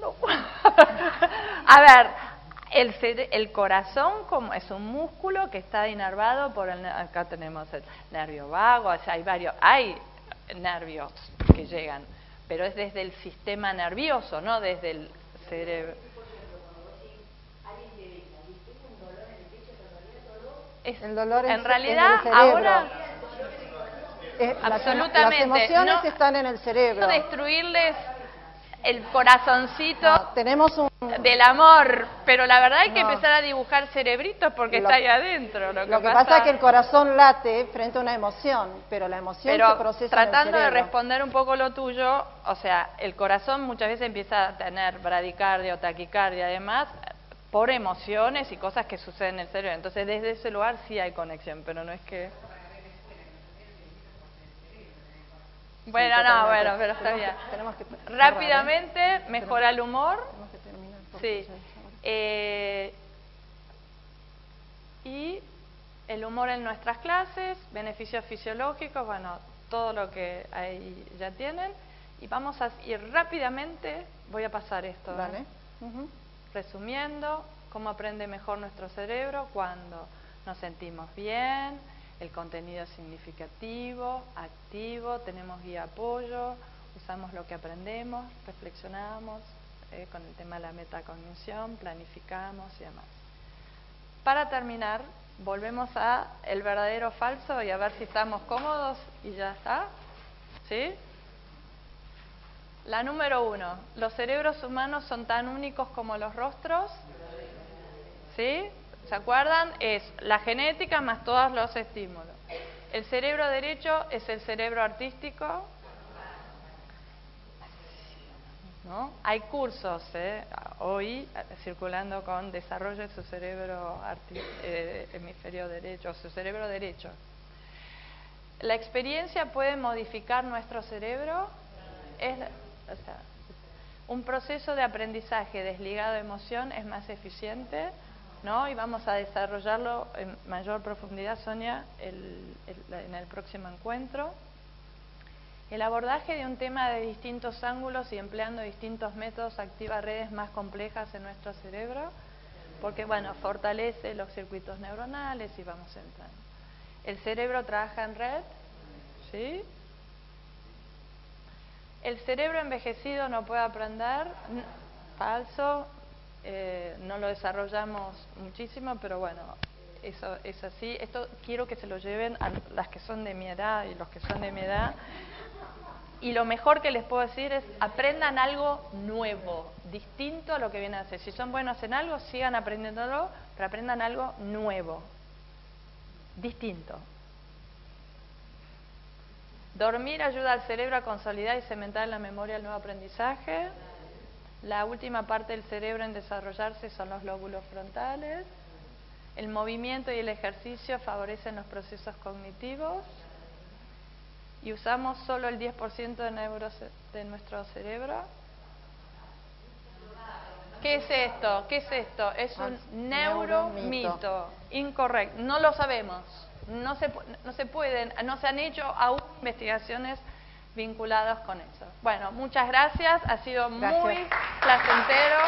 No. A ver, el corazón como es un músculo que está inervado por acá tenemos el nervio vago, o sea, hay nervios que llegan, pero es desde el sistema nervioso, no desde el cerebro. El dolor en realidad en el cerebro. Ahora absolutamente las emociones están en el cerebro. No destruirles el corazoncito tenemos del amor, pero la verdad hay que empezar a dibujar cerebritos porque está ahí adentro. Lo que pasa es que el corazón late frente a una emoción, pero la emoción se procesa tratando en el de cerebro. responder un poco lo tuyo, o sea, el corazón muchas veces empieza a tener bradicardia o taquicardia, además, por emociones y cosas que suceden en el cerebro. Entonces, desde ese lugar sí hay conexión, pero no es que... Bueno, Sí, no, totalmente. bueno, pero está bien. Tenemos que cerrar, ¿eh? Rápidamente, mejora el humor. Tenemos que terminar. porque Sí. ya- Y el humor en nuestras clases, beneficios fisiológicos, bueno, todo lo que ahí ya tienen. Y vamos a ir rápidamente, voy a pasar esto, ¿eh? Dale. Ujú. Resumiendo, cómo aprende mejor nuestro cerebro cuando nos sentimos bien, el contenido es significativo, activo, tenemos guía apoyo, usamos lo que aprendemos, reflexionamos con el tema de la metacognición, planificamos y demás. Para terminar, volvemos a el verdadero o falso y a ver si estamos cómodos y ya está. ¿Sí? La número 1, ¿los cerebros humanos son tan únicos como los rostros? ¿Sí? ¿Se acuerdan? Es la genética más todos los estímulos. ¿El cerebro derecho es el cerebro artístico? ¿No? Hay cursos hoy circulando con desarrollo de su cerebro hemisferio derecho, su cerebro derecho. ¿La experiencia puede modificar nuestro cerebro? O sea, un proceso de aprendizaje desligado de emoción es más eficiente, ¿no? Y vamos a desarrollarlo en mayor profundidad, Sonia, en el próximo encuentro. El abordaje de un tema de distintos ángulos y empleando distintos métodos activa redes más complejas en nuestro cerebro, porque, bueno, fortalece los circuitos neuronales y vamos entrando. ¿El cerebro trabaja en red? ¿Sí? ¿El cerebro envejecido no puede aprender? Falso. No lo desarrollamos muchísimo, pero bueno, eso es así. Esto quiero que se lo lleven a las que son de mi edad y los que son de mi edad. Y lo mejor que les puedo decir es aprendan algo nuevo, distinto a lo que vienen a hacer. Si son buenos en algo, sigan aprendiéndolo, pero aprendan algo nuevo, distinto. Dormir ayuda al cerebro a consolidar y cementar en la memoria el nuevo aprendizaje. La última parte del cerebro en desarrollarse son los lóbulos frontales. El movimiento y el ejercicio favorecen los procesos cognitivos. Y usamos solo el 10% de nuestro cerebro. ¿Qué es esto? ¿Qué es esto? Es un neuromito. Incorrecto. No lo sabemos. No se han hecho aún investigaciones vinculadas con eso. Bueno, muchas gracias. Ha sido muy placentero.